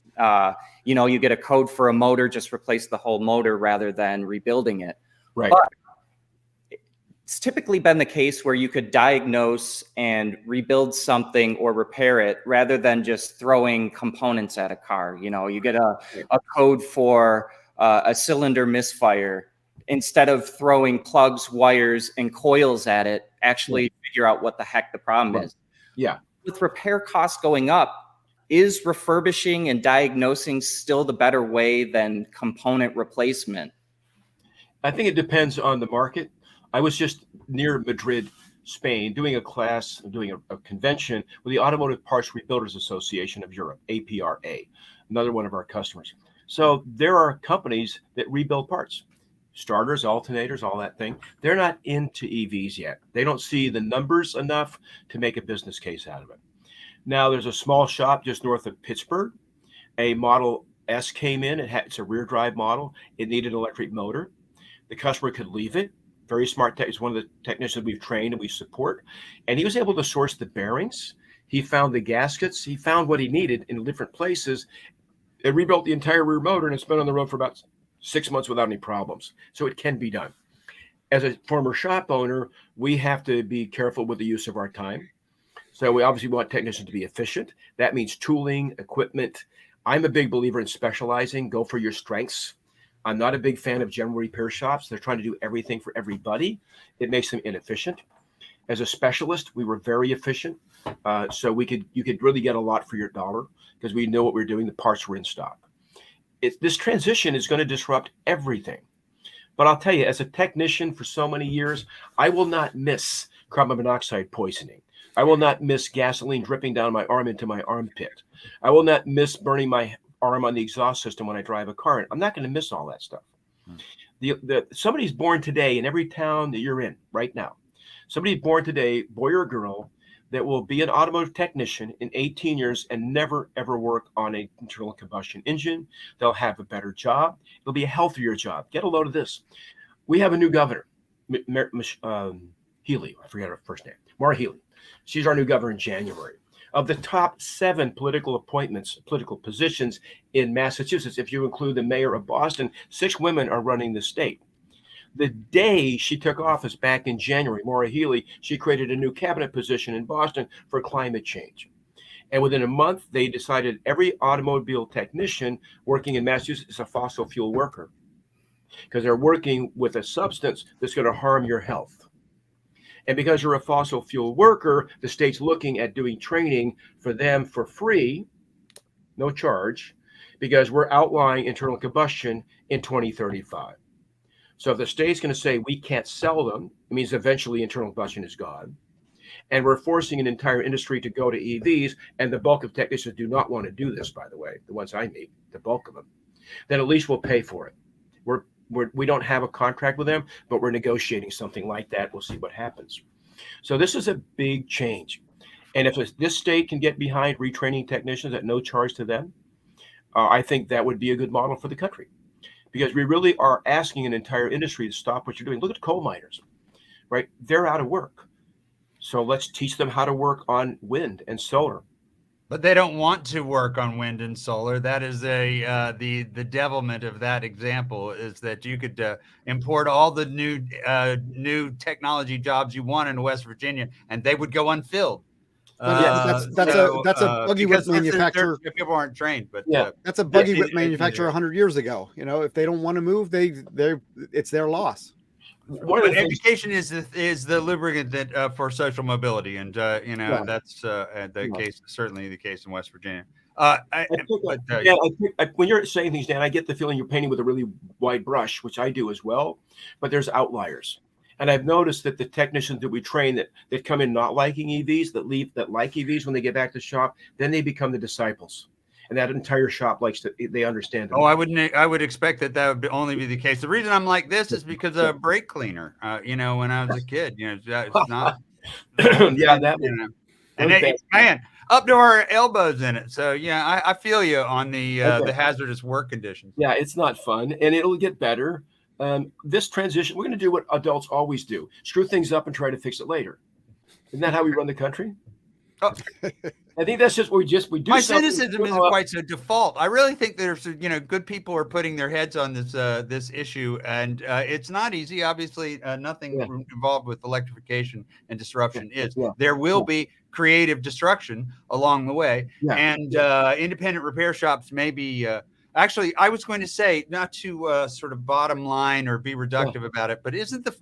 You get a code for a motor, just replace the whole motor rather than rebuilding it. Right. But it's typically been the case where you could diagnose and rebuild something or repair it rather than just throwing components at a car. You get a code for a cylinder misfire. Instead of throwing plugs, wires, and coils at it, actually figure out what the heck the problem is. Yeah. With repair costs going up, is refurbishing and diagnosing still the better way than component replacement? I think it depends on the market. I was just near Madrid, Spain, doing a class, doing a convention with the Automotive Parts Rebuilders Association of Europe, APRA, another one of our customers. So there are companies that rebuild parts, starters, alternators, all that thing. They're not into EVs yet. They don't see the numbers enough to make a business case out of it. Now, there's a small shop just north of Pittsburgh. A Model S came in. It's a rear drive model. It needed an electric motor. The customer could leave it. Very smart tech. He's one of the technicians we've trained and we support. And he was able to source the bearings. He found the gaskets. He found what he needed in different places. It rebuilt the entire rear motor, and it's been on the road for about 6 months without any problems. So it can be done. As a former shop owner, we have to be careful with the use of our time. So we obviously want technicians to be efficient. That means tooling, equipment. I'm a big believer in specializing. Go for your strengths. I'm not a big fan of general repair shops. They're trying to do everything for everybody. It makes them inefficient. As a specialist, we were very efficient. So you could really get a lot for your dollar because we know what we're doing. The parts were in stock. This transition is going to disrupt everything. But I'll tell you, as a technician for so many years, I will not miss carbon monoxide poisoning. I will not miss gasoline dripping down my arm into my armpit. I will not miss burning my arm on the exhaust system when I drive a car. I'm not going to miss all that stuff. Somebody's born today in every town that you're in right now. Somebody's born today, boy or girl, that will be an automotive technician in 18 years and never, ever work on an internal combustion engine. They'll have a better job. It'll be a healthier job. Get a load of this. We have a new governor, Healy. I forget her first name. Maura Healy. She's our new governor in January. Of the top 7 political positions in Massachusetts, if you include the mayor of Boston, 6 women are running the state. The day she took office back in January, Maura Healy, she created a new cabinet position in Boston for climate change. And within a month, they decided every automobile technician working in Massachusetts is a fossil fuel worker because they're working with a substance that's going to harm your health. And because you're a fossil fuel worker, the state's looking at doing training for them for free, no charge, because we're outlawing internal combustion in 2035. So if the state's going to say we can't sell them, it means eventually internal combustion is gone. And we're forcing an entire industry to go to EVs, and the bulk of technicians do not want to do this, by the way, the ones I meet, the bulk of them. Then at least we'll pay for it. We don't have a contract with them, but we're negotiating something like that. We'll see what happens. So this is a big change. And if this state can get behind retraining technicians at no charge to them, I think that would be a good model for the country, because we really are asking an entire industry to stop what you're doing. Look at coal miners, right? They're out of work. So let's teach them how to work on wind and solar. But they don't want to work on wind and solar. That is the devilment of that example, is that you could import all the new technology jobs you want into West Virginia, and they would go unfilled. That's a buggy whip manufacturer. People aren't trained, but that's a buggy whip manufacturer 100 years ago. If they don't want to move, it's their loss. But education is the lubricant that for social mobility, and that's the case, certainly the case in West Virginia. When you're saying things, Dan, I get the feeling you're painting with a really wide brush, which I do as well. But there's outliers, and I've noticed that the technicians that we train that come in not liking EVs, that like EVs, when they get back to the shop, then they become the disciples. And that entire shop they understand. Oh, I would expect that would only be the case. The reason I'm like this is because of brake cleaner. When I was a kid, it's not. Man, up to our elbows in it. So I feel you on the hazardous work conditions. Yeah, it's not fun, and it'll get better. This transition, we're going to do what adults always do: screw things up and try to fix it later. Isn't that how we run the country? Oh. I think that's just we do. My cynicism isn't quite so default. I really think there's good people are putting their heads on this issue, and it's not easy. Obviously, nothing involved with electrification and disruption is. There will be creative destruction along the way, and independent repair shops may be. Actually, I was going to say, not to sort of bottom line or be reductive about it, but isn't the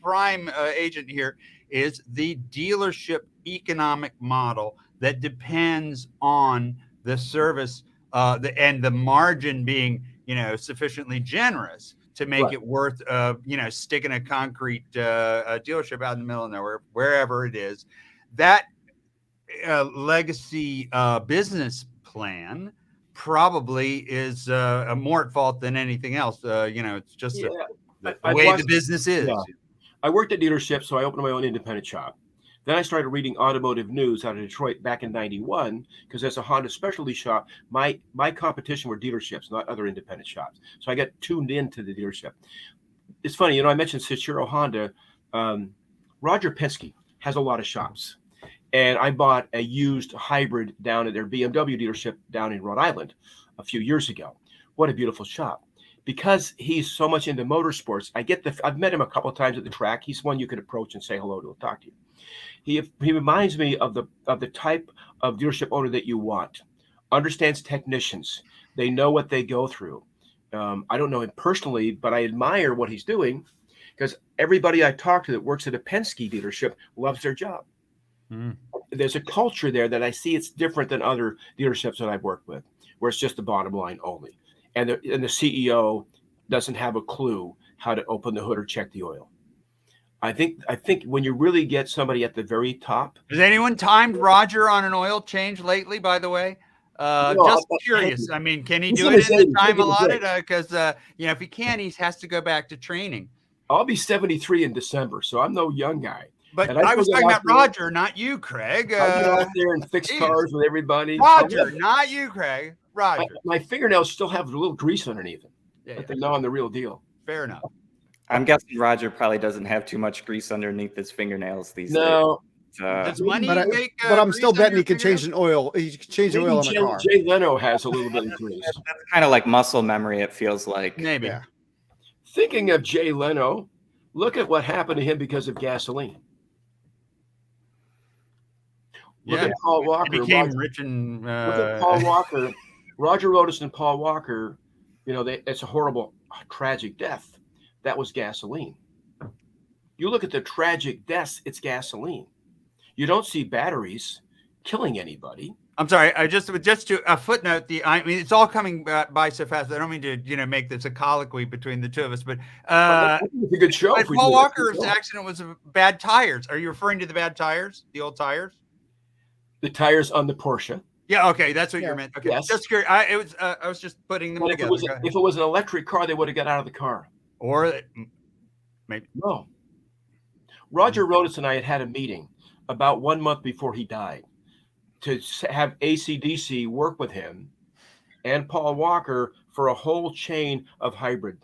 prime agent here is the dealership economic model that depends on the service and the margin being sufficiently generous to make it worth sticking a concrete dealership out in the middle of nowhere, wherever it is. That legacy business plan probably is more at fault than anything else. It's just the way the business is. I worked at dealerships, so I opened my own independent shop. Then I started reading automotive news out of Detroit back in '91, because as a Honda specialty shop, my competition were dealerships, not other independent shops. So I got tuned into the dealership. It's funny, I mentioned Cichiro Honda. Roger Penske has a lot of shops. And I bought a used hybrid down at their BMW dealership down in Rhode Island a few years ago. What a beautiful shop. Because he's so much into motorsports, I've met him a couple of times at the track. He's one you could approach and say hello to, talk to you. He reminds me of the type of dealership owner that you want. Understands technicians. They know what they go through. I don't know him personally, but I admire what he's doing, because everybody I talk to that works at a Penske dealership loves their job. There's a culture there that I see it's different than other dealerships that I've worked with, where it's just the bottom line only. And the CEO doesn't have a clue how to open the hood or check the oil. I think when you really get somebody at the very top. Has anyone timed Roger on an oil change lately, by the way? Just curious. I mean, can he do it in the time allotted? Because if he can, he has to go back to training. I'll be 73 in December, so I'm no young guy. But I was talking about Roger, not you, Craig. I get out there and fix cars with everybody. Roger, not you, Craig. Roger. My fingernails still have a little grease underneath them. But they know I'm the real deal. Fair enough. I'm guessing Roger probably doesn't have too much grease underneath his fingernails these days. Does money make? But I'm still betting he can change an oil. He can change the oil in a car. Jay Leno has a little bit of grease. That's kind of like muscle memory. It feels like maybe. Yeah. Thinking of Jay Leno, look at what happened to him because of gasoline. Look at Paul Walker. He became rich and. Look at Paul Walker. Roger Rodas and Paul Walker. It's a horrible, tragic death. That was gasoline. You look at the tragic deaths, it's gasoline. You don't see batteries killing anybody. I'm sorry. I just to a footnote. I mean, it's all coming by so fast. I don't mean to make this a colloquy between the two of us, but it's a good show. But Paul Walker's accident was bad tires. Are you referring to the bad tires, the old tires? The tires on the Porsche. Yeah. Okay, that's what you meant. Okay, yes. Just curious. I was just putting them together. If it was an electric car, they would have got out of the car. Or maybe no. Roger Rodas and I had a meeting about 1 month before he died, to have ACDC work with him and Paul Walker for a whole chain of hybrid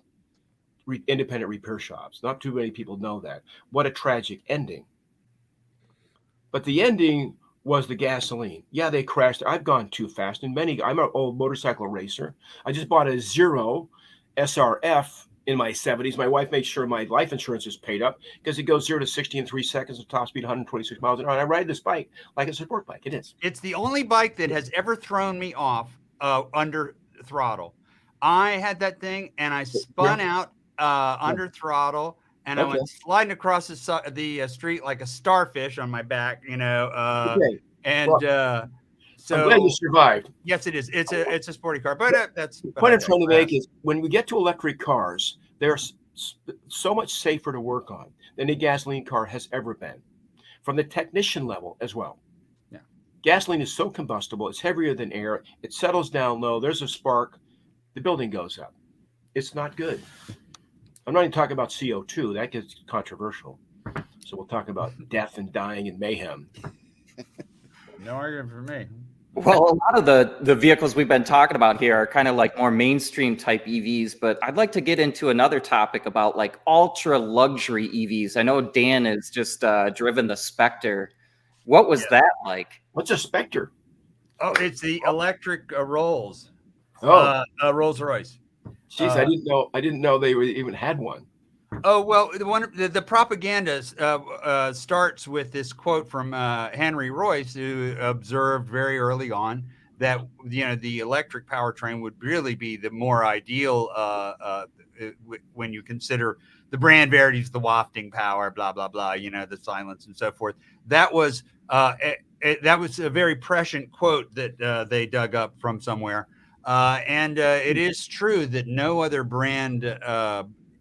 independent repair shops. Not too many people know that. What a tragic ending. But the ending was the gasoline. Yeah, they crashed. I've gone too fast. And I'm an old motorcycle racer. I just bought a Zero SRF in my 70s. My wife made sure my life insurance is paid up because it goes 0 to 60 in 3 seconds at top speed, 126 miles an hour. And I ride this bike like it's a sport bike. It is. It's the only bike that has ever thrown me off under throttle. I had that thing and I spun out under throttle, and I went sliding across the street like a starfish on my back, So I'm glad you survived. Yes, it is. It's a sporty car, but that's the point I'm trying to make is when we get to electric cars, they're so much safer to work on than a gasoline car has ever been, from the technician level as well. Yeah, gasoline is so combustible; it's heavier than air. It settles down low. There's a spark, the building goes up. It's not good. I'm not even talking about CO2. That gets controversial. So we'll talk about death and dying and mayhem. No argument for me. Well, a lot of the vehicles we've been talking about here are kind of like more mainstream type EVs, but I'd like to get into another topic about like ultra luxury EVs. I know Dan has just driven the Specter. What was that like? What's a Specter? Oh, it's the electric Rolls. Rolls-Royce. Jeez, I didn't know they even had one. Oh, well, the propaganda starts with this quote from Henry Royce, who observed very early on that, the electric powertrain would really be the more ideal when you consider the brand verities, the wafting power, blah, blah, blah, the silence and so forth. That was a very prescient quote that they dug up from somewhere. And it is true that no other brand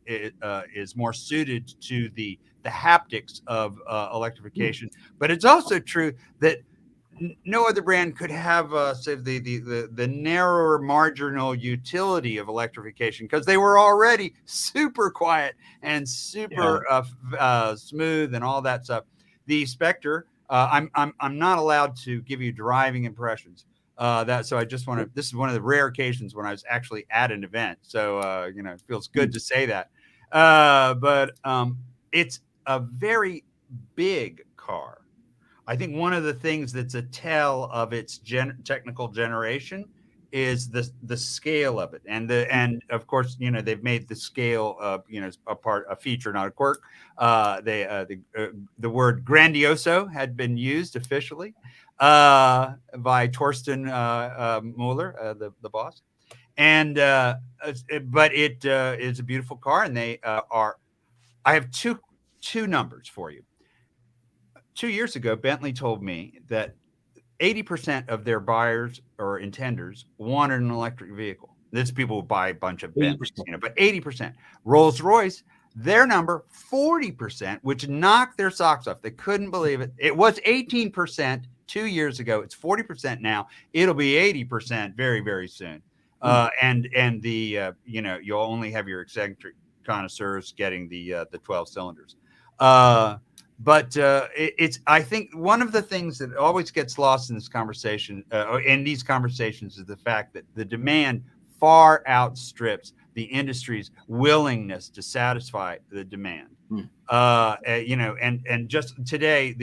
is more suited to the haptics of electrification, but it's also true that no other brand could have say the narrower marginal utility of electrification, because they were already super quiet and super smooth and all that stuff. The Specter, I'm not allowed to give you driving impressions. So I just want to. This is one of the rare occasions when I was actually at an event, so it feels good to say that. But it's a very big car. I think one of the things that's a tell of its technical generation is the scale of it, and of course they've made the scale a feature, not a quirk. The word grandioso had been used officially by Torsten Mueller, the boss, but it is a beautiful car, and they are. I have two numbers for you. 2 years ago, Bentley told me that 80% of their buyers or intenders wanted an electric vehicle. This people who buy a bunch of Bentleys, but 80%. Rolls-Royce, their number 40%, which knocked their socks off. They couldn't believe it. It was 18% 2 years ago. It's 40% now. It'll be 80% very, very soon. And you'll only have your eccentric connoisseurs getting the 12 cylinders. But I think one of the things that always gets lost in this conversation, in these conversations, is the fact that the demand far outstrips the industry's willingness to satisfy the demand. And just today,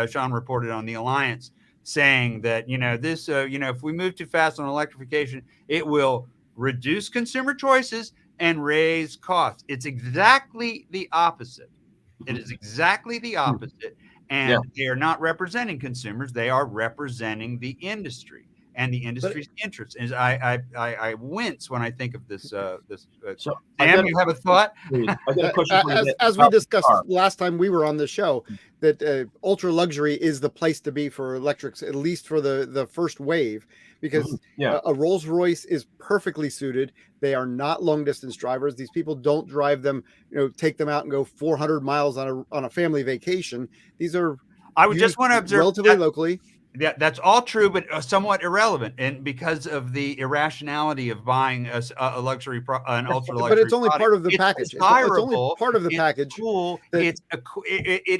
Sean reported on the Alliance saying that if we move too fast on electrification, it will reduce consumer choices and raise costs. It's exactly the opposite. It is exactly the opposite. And they are not representing consumers. They are representing the industry. and the industry's interest. And I wince when I think of this. So Sam, you have a thought? I got a question for you. As we discussed last time we were on the show, that ultra luxury is the place to be for electrics, at least for the first wave, because a Rolls-Royce is perfectly suited. They are not long distance drivers. These people don't drive them, take them out and go 400 miles on a family vacation. These are I would just want to observe relatively locally. Yeah, that's all true, but somewhat irrelevant, and because of the irrationality of buying an ultra luxury. But it's only part of the package. It's only part of the package. Cool. It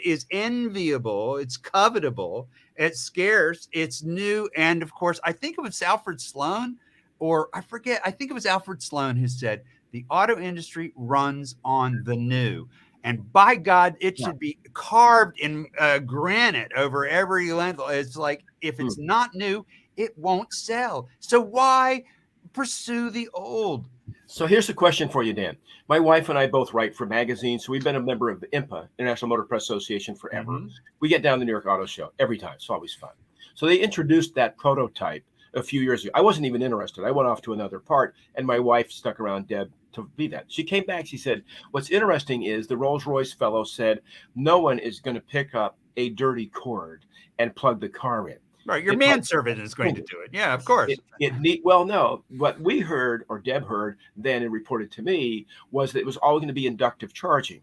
is enviable. It's covetable. It's scarce. It's new, and of course, I think it was Alfred Sloan, or I forget. I think it was Alfred Sloan who said the auto industry runs on the new. And by God, it should be carved in granite over every length. It's like, if it's not new, it won't sell. So why pursue the old? So here's the question for you, Dan. My wife and I both write for magazines. So we've been a member of the IMPA, International Motor Press Association, forever. Mm-hmm. We get down to the New York Auto Show every time. It's always fun. So they introduced that prototype a few years ago. I wasn't even interested. I went off to another part, and my wife stuck around, Deb, to be that. She came back. She said, what's interesting is the Rolls-Royce fellow said, no one is going to pick up a dirty cord and plug the car in. Right. Your manservant is going to do it. Yeah, of course. Well, no. What we heard, or Deb heard then and reported to me, was that it was all going to be inductive charging.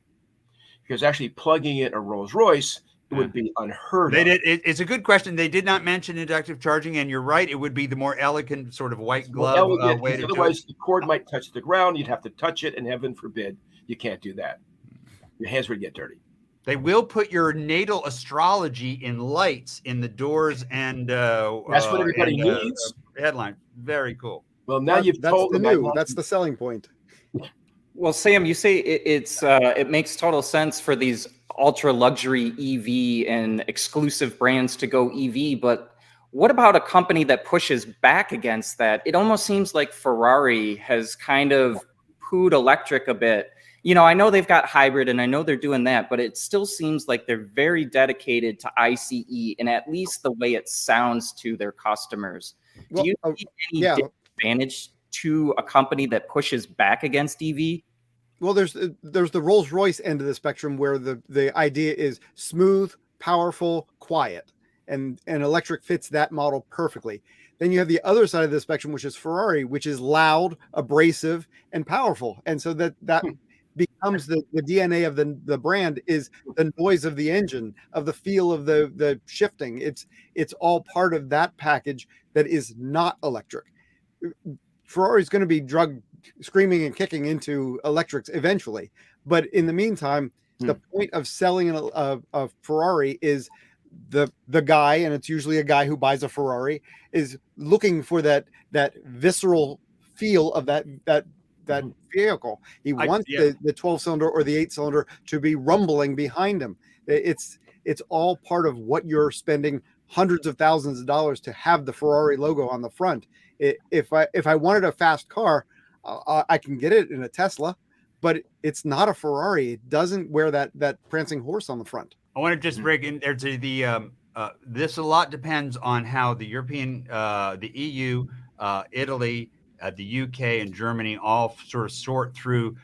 Because actually plugging in a Rolls-Royce would be unheard of. It's a good question. They did not mention inductive charging, and you're right. It would be the more elegant sort of white glove way to do it. Otherwise, the cord might touch the ground. You'd have to touch it, and heaven forbid, you can't do that. Your hands would get dirty. They will put your natal astrology in lights in the doors, and that's what everybody needs. Headline, very cool. Well, now you've told them. That's the selling point. Well, Sam, you say it makes total sense for these ultra luxury EV and exclusive brands to go EV, but what about a company that pushes back against that? It almost seems like Ferrari has kind of pooed electric a bit. I know they've got hybrid and I know they're doing that, but it still seems like they're very dedicated to ICE and at least the way it sounds to their customers. Do you see any disadvantage to a company that pushes back against EV? Well, there's the Rolls-Royce end of the spectrum where the idea is smooth, powerful, quiet, and electric fits that model perfectly. Then you have the other side of the spectrum, which is Ferrari, which is loud, abrasive, and powerful. And so that becomes the DNA of the brand is the noise of the engine, of the feel of the shifting. It's all part of that package that is not electric. Ferrari's going to be screaming and kicking into electrics eventually, but in the meantime, the point of selling a Ferrari is the guy, and it's usually a guy who buys a Ferrari, is looking for that visceral feel of that vehicle. He wants the 12-cylinder or the 8-cylinder to be rumbling behind him. It's all part of what you're spending hundreds of thousands of dollars to have the Ferrari logo on the front. If I wanted a fast car, I can get it in a Tesla, but it's not a Ferrari. It doesn't wear that prancing horse on the front. I want to just break in there to the this a lot depends on how the European, the EU, Italy, the UK, and Germany all sort of sort through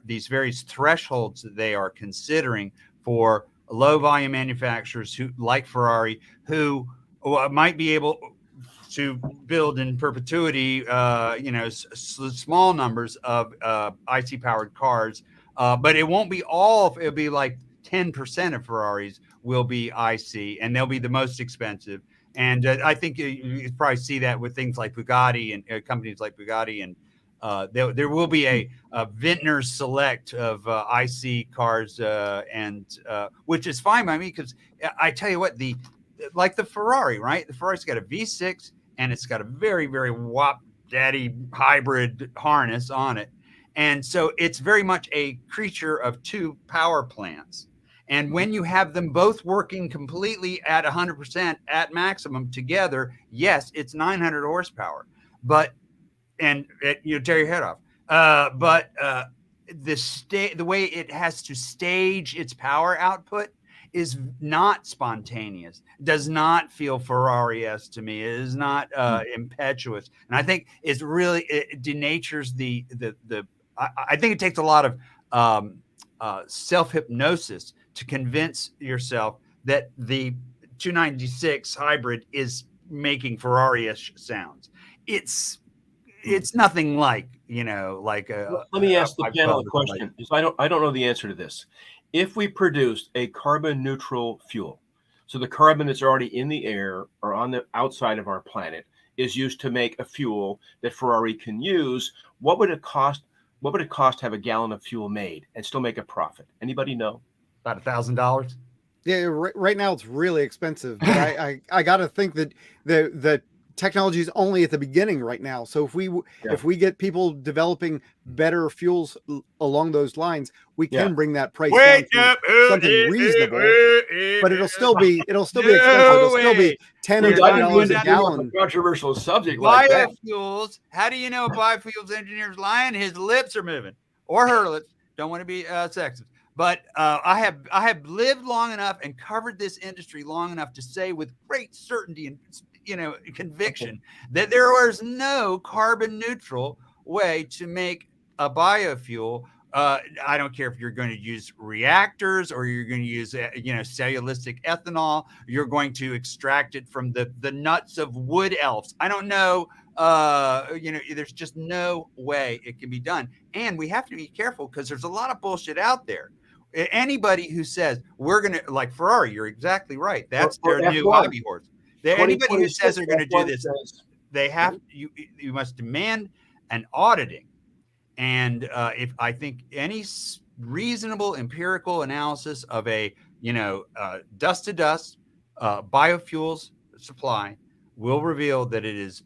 these various thresholds that they are considering for low volume manufacturers who, like Ferrari, who might be able to build in perpetuity, small numbers of IC powered cars, but it won't be all. It'll be like 10% of Ferraris will be IC, and they'll be the most expensive. And I think you probably see that with things like Bugatti and companies like Bugatti, and there will be a vintner select of IC cars, and which is fine by me, because I tell you what, like the Ferrari, right? The Ferrari's got a V6 and it's got a very, very whop daddy hybrid harness on it. And so it's very much a creature of two power plants. And when you have them both working completely at 100% at maximum together, yes, it's 900 horsepower, and you tear your head off. But the way it has to stage its power output is not spontaneous, does not feel Ferrari-esque to me. It is not impetuous. And I think it denatures I think it takes a lot of self-hypnosis to convince yourself that the 296 hybrid is making Ferrari-ish sounds. It's nothing like, like a. Let me ask the panel a question, because I don't know the answer to this. If we produced a carbon neutral fuel, so the carbon that's already in the air or on the outside of our planet is used to make a fuel that Ferrari can use, what would it cost? What would it cost to have a gallon of fuel made and still make a profit? Anybody know? About $1,000. Yeah, right now it's really expensive. But I got to think that the technology is only at the beginning right now. So if we get people developing better fuels along those lines, we can bring that price down to something reasonable. But it'll still be expensive. It'll still be $10 or $20 a gallon. Controversial subject like that. Biofuels. How do you know a biofuels engineer's lying? His lips are moving, or her lips. Don't want to be sexist. But I have lived long enough and covered this industry long enough to say with great certainty and conviction that there was no carbon neutral way to make a biofuel. I don't care if you're going to use reactors or you're going to use cellulosic ethanol. You're going to extract it from the nuts of wood elves. I don't know. There's just no way it can be done, and we have to be careful because there's a lot of bullshit out there. Anybody who says we're going to, like Ferrari, you're exactly right. That's their new hobby horse. Anybody who says they're going to do this, they have you must demand an auditing. And if I think any reasonable empirical analysis of a dust to dust biofuels supply will reveal that it is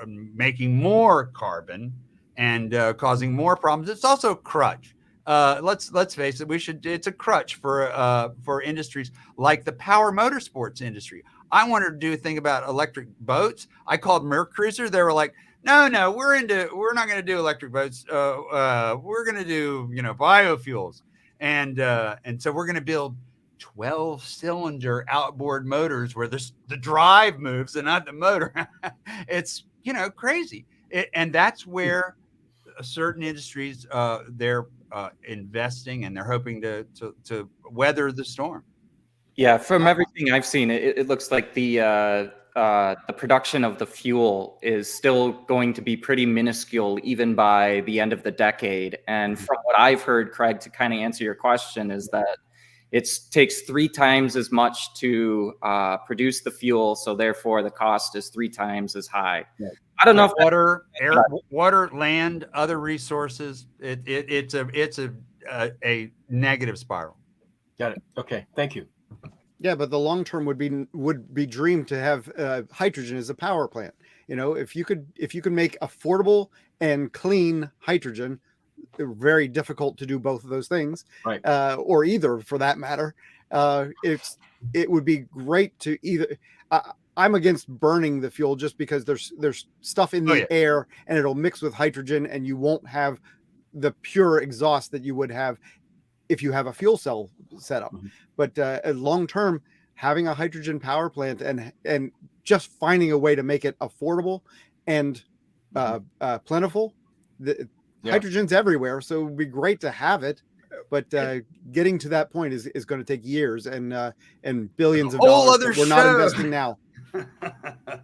making more carbon and causing more problems. It's also a crutch. Let's face it. It's a crutch for industries like the power motorsports industry. I wanted to do a thing about electric boats. I called Mercruiser. They were like, no, we're not going to do electric boats. We're going to do biofuels, and so we're going to build 12-cylinder outboard motors where the drive moves and not the motor. It's crazy, and that's where certain industries they're investing and they're hoping to weather the storm. Yeah, from everything I've seen, it looks like the production of the fuel is still going to be pretty minuscule even by the end of the decade. And from what I've heard, Craig, to kind of answer your question, is that it takes 3 times as much to produce the fuel, so therefore the cost is 3 times as high. Yeah. I don't know if water, land, other resources. It's a negative spiral. Got it. Okay, thank you. Yeah, but the long term would be dream to have hydrogen as a power plant. If you could make affordable and clean hydrogen, very difficult to do both of those things, right? Or either for that matter. It would be great to either. I'm against burning the fuel just because there's stuff in the air and it'll mix with hydrogen and you won't have the pure exhaust that you would have if you have a fuel cell setup. Mm-hmm. But long term, having a hydrogen power plant and just finding a way to make it affordable and plentiful. Hydrogen's everywhere, so it would be great to have it. But getting to that point is going to take years and billions of dollars that we're not investing now.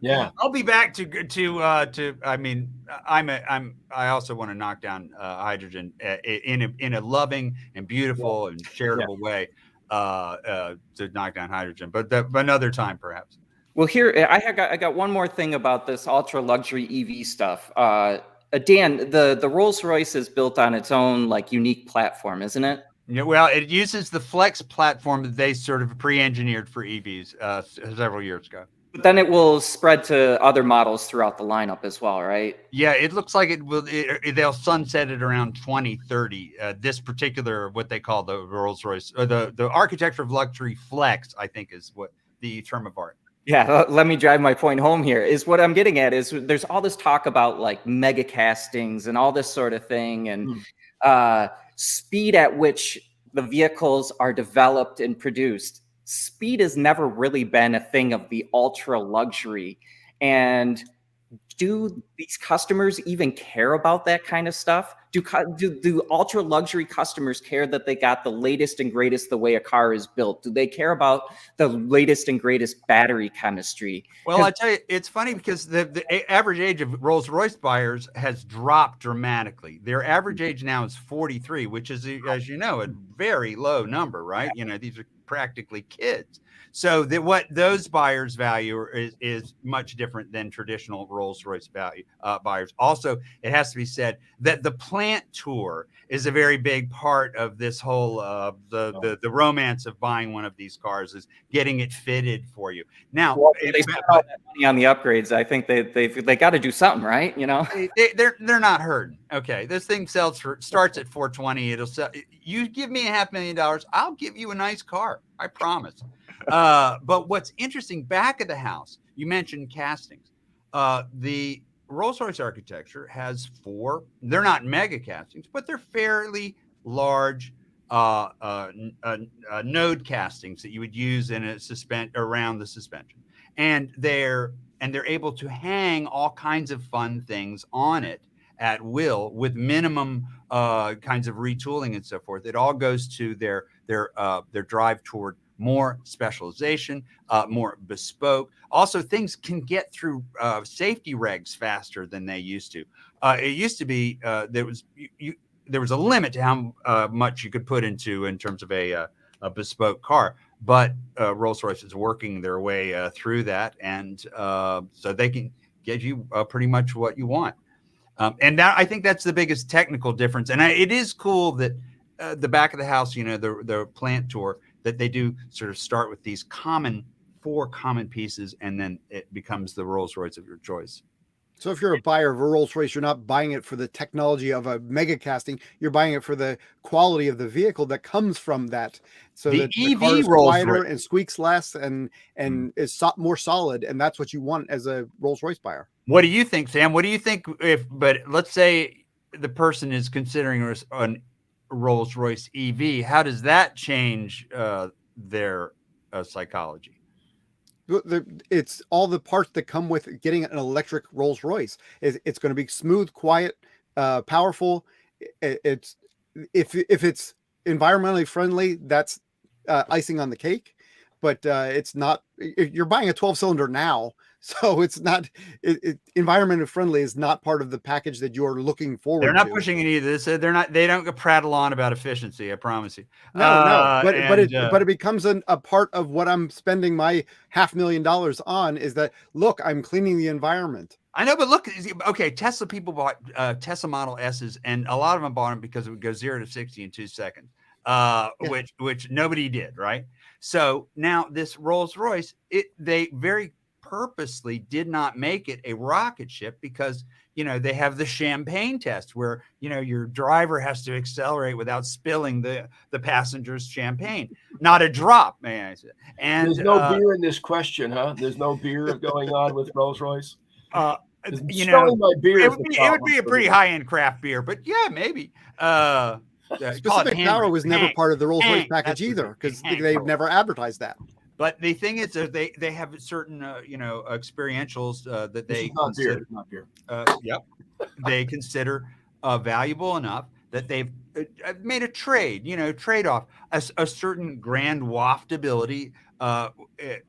Yeah, I'll be back to. I mean, I also want to knock down hydrogen in a loving and beautiful and charitable way to knock down hydrogen, but another time perhaps. Well, here I got one more thing about this ultra luxury EV stuff. Dan, the Rolls-Royce is built on its own unique platform, isn't it? Yeah, well, it uses the Flex platform that they sort of pre-engineered for EVs several years ago. But then it will spread to other models throughout the lineup as well, right? Yeah, it looks like it will. They'll sunset it around 2030. This particular, what they call the Rolls-Royce, or the architecture of luxury Flex, I think is what the term of art. Yeah, let me drive my point home here. Is what I'm getting at is there's all this talk about mega castings and all this sort of thing, and speed at which the vehicles are developed and produced, speed has never really been a thing of the ultra luxury. And do these customers even care about that kind of stuff? Do ultra luxury customers care that they got the latest and greatest the way a car is built? Do they care about the latest and greatest battery chemistry? Well, I tell you, it's funny because the average age of Rolls-Royce buyers has dropped dramatically. Their average age now is 43, which is, as you know, a very low number, right? You know, these are practically kids. So what those buyers value is much different than traditional Rolls-Royce buyers. Also, it has to be said that the plant tour is a very big part of this whole the romance of buying one of these cars, is getting it fitted for you. Now, they spend all that money on the upgrades. I think they got to do something, right? You know, they're not hurting. Okay, this thing starts at $420. It'll sell. You give me $500,000, I'll give you a nice car. I promise. But what's interesting, back of the house, you mentioned castings. The Rolls-Royce architecture has 4. They're not mega castings, but they're fairly large node castings that you would use in around the suspension, and they're able to hang all kinds of fun things on it at will with minimum kinds of retooling and so forth. It all goes to their drive toward more specialization, more bespoke. Also, things can get through safety regs faster than they used to. It used to be there was a limit to how much you could put into in terms of a bespoke car, but Rolls-Royce is working their way through that, and so they can give you pretty much what you want. And that, I think that's the biggest technical difference. And it is cool that the back of the house, you know, the plant tour, that they do sort of start with these 4 common pieces, and then it becomes the Rolls-Royce of your choice. So if you're a buyer of a Rolls-Royce, you're not buying it for the technology of a mega casting. You're buying it for the quality of the vehicle that comes from that. So the that EV the car is quieter Rolls-Royce and squeaks less and is more solid. And that's what you want as a Rolls-Royce buyer. What do you think, Sam? What do you think but let's say the person is considering an Rolls-Royce EV. How does that change their psychology? It's all the parts that come with getting an electric Rolls-Royce. It's going to be smooth, quiet, powerful. It's if it's environmentally friendly, that's icing on the cake. But it's not. You're buying a 12-cylinder now, so it's not. Environmentally friendly is not part of the package that you're looking forward to. They're not pushing it either. They're not. They don't prattle on about efficiency. I promise you. No. But it becomes a part of what I'm spending my $500,000 on. Is that, look, I'm cleaning the environment. I know, but look, okay, Tesla people bought Tesla Model S's, and a lot of them bought them because it would go 0 to 60 in 2 seconds, which nobody did, right? So now this Rolls-Royce, they very purposely did not make it a rocket ship because, you know, they have the champagne test where, you know, your driver has to accelerate without spilling the passenger's champagne. Not a drop, may I say. And there's no beer in this question, huh? There's no beer going on with Rolls-Royce. You know, my beer it would be a pretty high-end craft beer, but yeah, maybe. Specific power was never part of the Rolls-Royce package either, because they've never advertised that. But the thing is, they have certain experientials that they consider. Not beer. Yep, they consider valuable enough that they've made a trade-off. A certain grand waftability it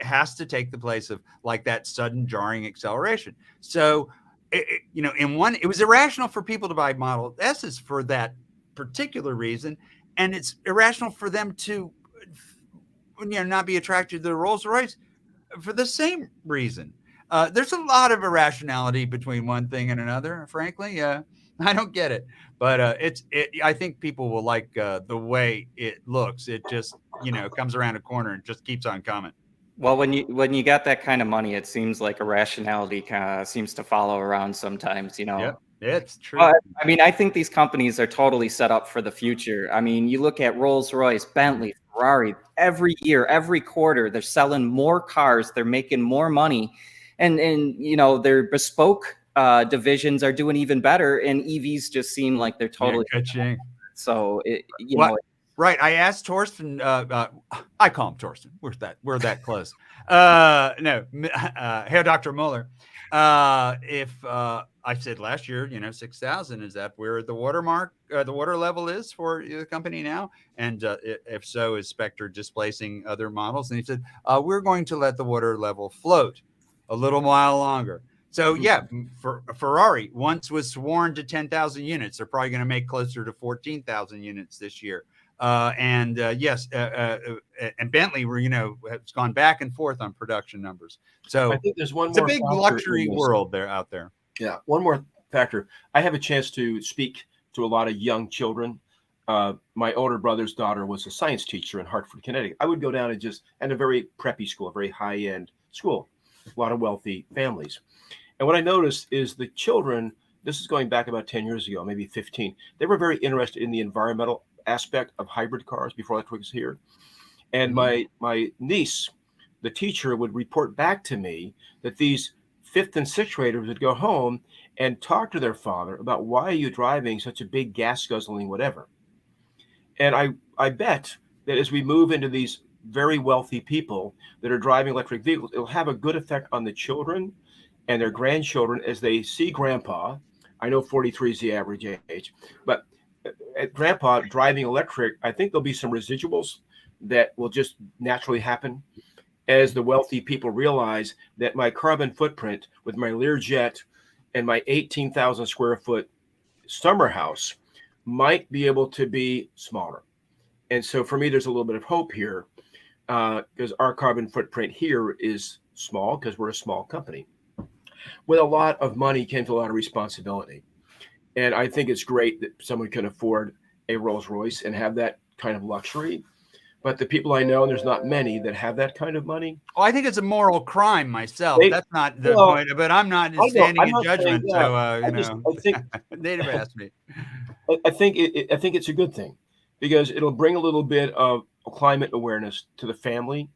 has to take the place of like that sudden jarring acceleration. So, it was irrational for people to buy Model S's for that particular reason, and it's irrational for them to not be attracted to the Rolls-Royce for the same reason. There's a lot of irrationality between one thing and another, frankly. I don't get it, but I think people will like the way it looks. It just comes around a corner and just keeps on coming. Well, when you got that kind of money, it seems like irrationality kind of seems to follow around sometimes. Yep. It's true. I mean, I think these companies are totally set up for the future. I mean, you look at Rolls-Royce, Bentley, Ferrari, every year, every quarter, they're selling more cars, they're making more money, and their bespoke divisions are doing even better, and EVs just seem like they're totally. Yeah, so Right. I asked Torsten, I call him Torsten. We're that close. No, Herr Dr. Muller. If I said last year, 6,000, is that where the water level is for the company now? And if so, is Specter displacing other models? And he said, we're going to let the water level float a little while longer. So yeah, Ferrari once was sworn to 10,000 units. They're probably going to make closer to 14,000 units this year. Yes, and Bentley, has gone back and forth on production numbers. So I think there's it's a big luxury world out there. Yeah, one more factor. I have a chance to speak to a lot of young children. My older brother's daughter was a science teacher in Hartford, Connecticut. I would go down and a very preppy school, a very high-end school, a lot of wealthy families. And what I noticed is the children, this is going back about 10 years ago, maybe 15, they were very interested in the environmental aspect of hybrid cars before electric was here. And my niece, the teacher, would report back to me that these 5th and 6th graders would go home and talk to their father about, why are you driving such a big gas guzzling whatever? And I bet that as we move into these very wealthy people that are driving electric vehicles, it'll have a good effect on the children and their grandchildren as they see grandpa. I know 43 is the average age, but at grandpa driving electric, I think there'll be some residuals that will just naturally happen as the wealthy people realize that my carbon footprint with my Learjet and my 18,000 square foot summer house might be able to be smaller. And so for me, there's a little bit of hope here because our carbon footprint here is small because we're a small company. With a lot of money came to a lot of responsibility. And I think it's great that someone can afford a Rolls-Royce and have that kind of luxury. But the people I know, and there's not many that have that kind of money. Oh, I think it's a moral crime myself. That's not the point, but I'm not standing in judgment. I think they never asked me. I think it's a good thing because it'll bring a little bit of climate awareness to the family.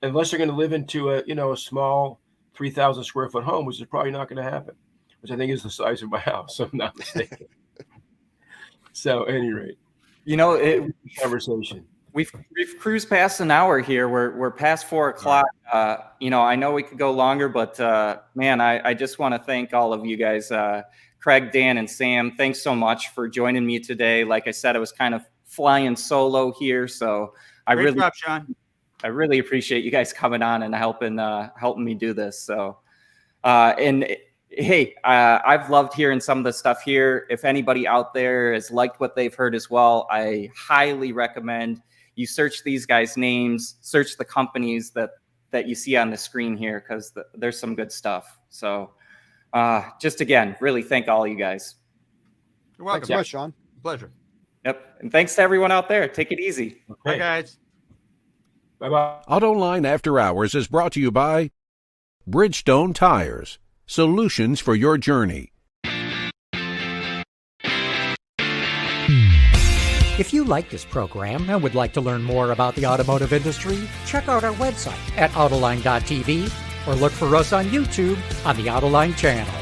Unless they're going to live into a small 3,000 square foot home, which is probably not going to happen, which I think is the size of my house, if I'm not mistaken. So, at any rate, conversation. We've cruised past an hour here. We're past 4 o'clock. I know we could go longer, but man, I just want to thank all of you guys, Craig, Dan, and Sam. Thanks so much for joining me today. Like I said, I was kind of flying solo here, so Great job, Sean. I really appreciate you guys coming on and helping me do this. So, hey, I've loved hearing some of the stuff here. If anybody out there has liked what they've heard as well, I highly recommend you search these guys' names, search the companies that you see on the screen here, because there's some good stuff. So just again, really thank all you guys. You're welcome. Thanks so much, Sean. Pleasure. Yep. And thanks to everyone out there. Take it easy. Okay. Bye, guys. Bye-bye. Autoline After Hours is brought to you by Bridgestone Tires, solutions for your journey. If you like this program and would like to learn more about the automotive industry, check out our website at Autoline.tv or look for us on YouTube on the Autoline channel.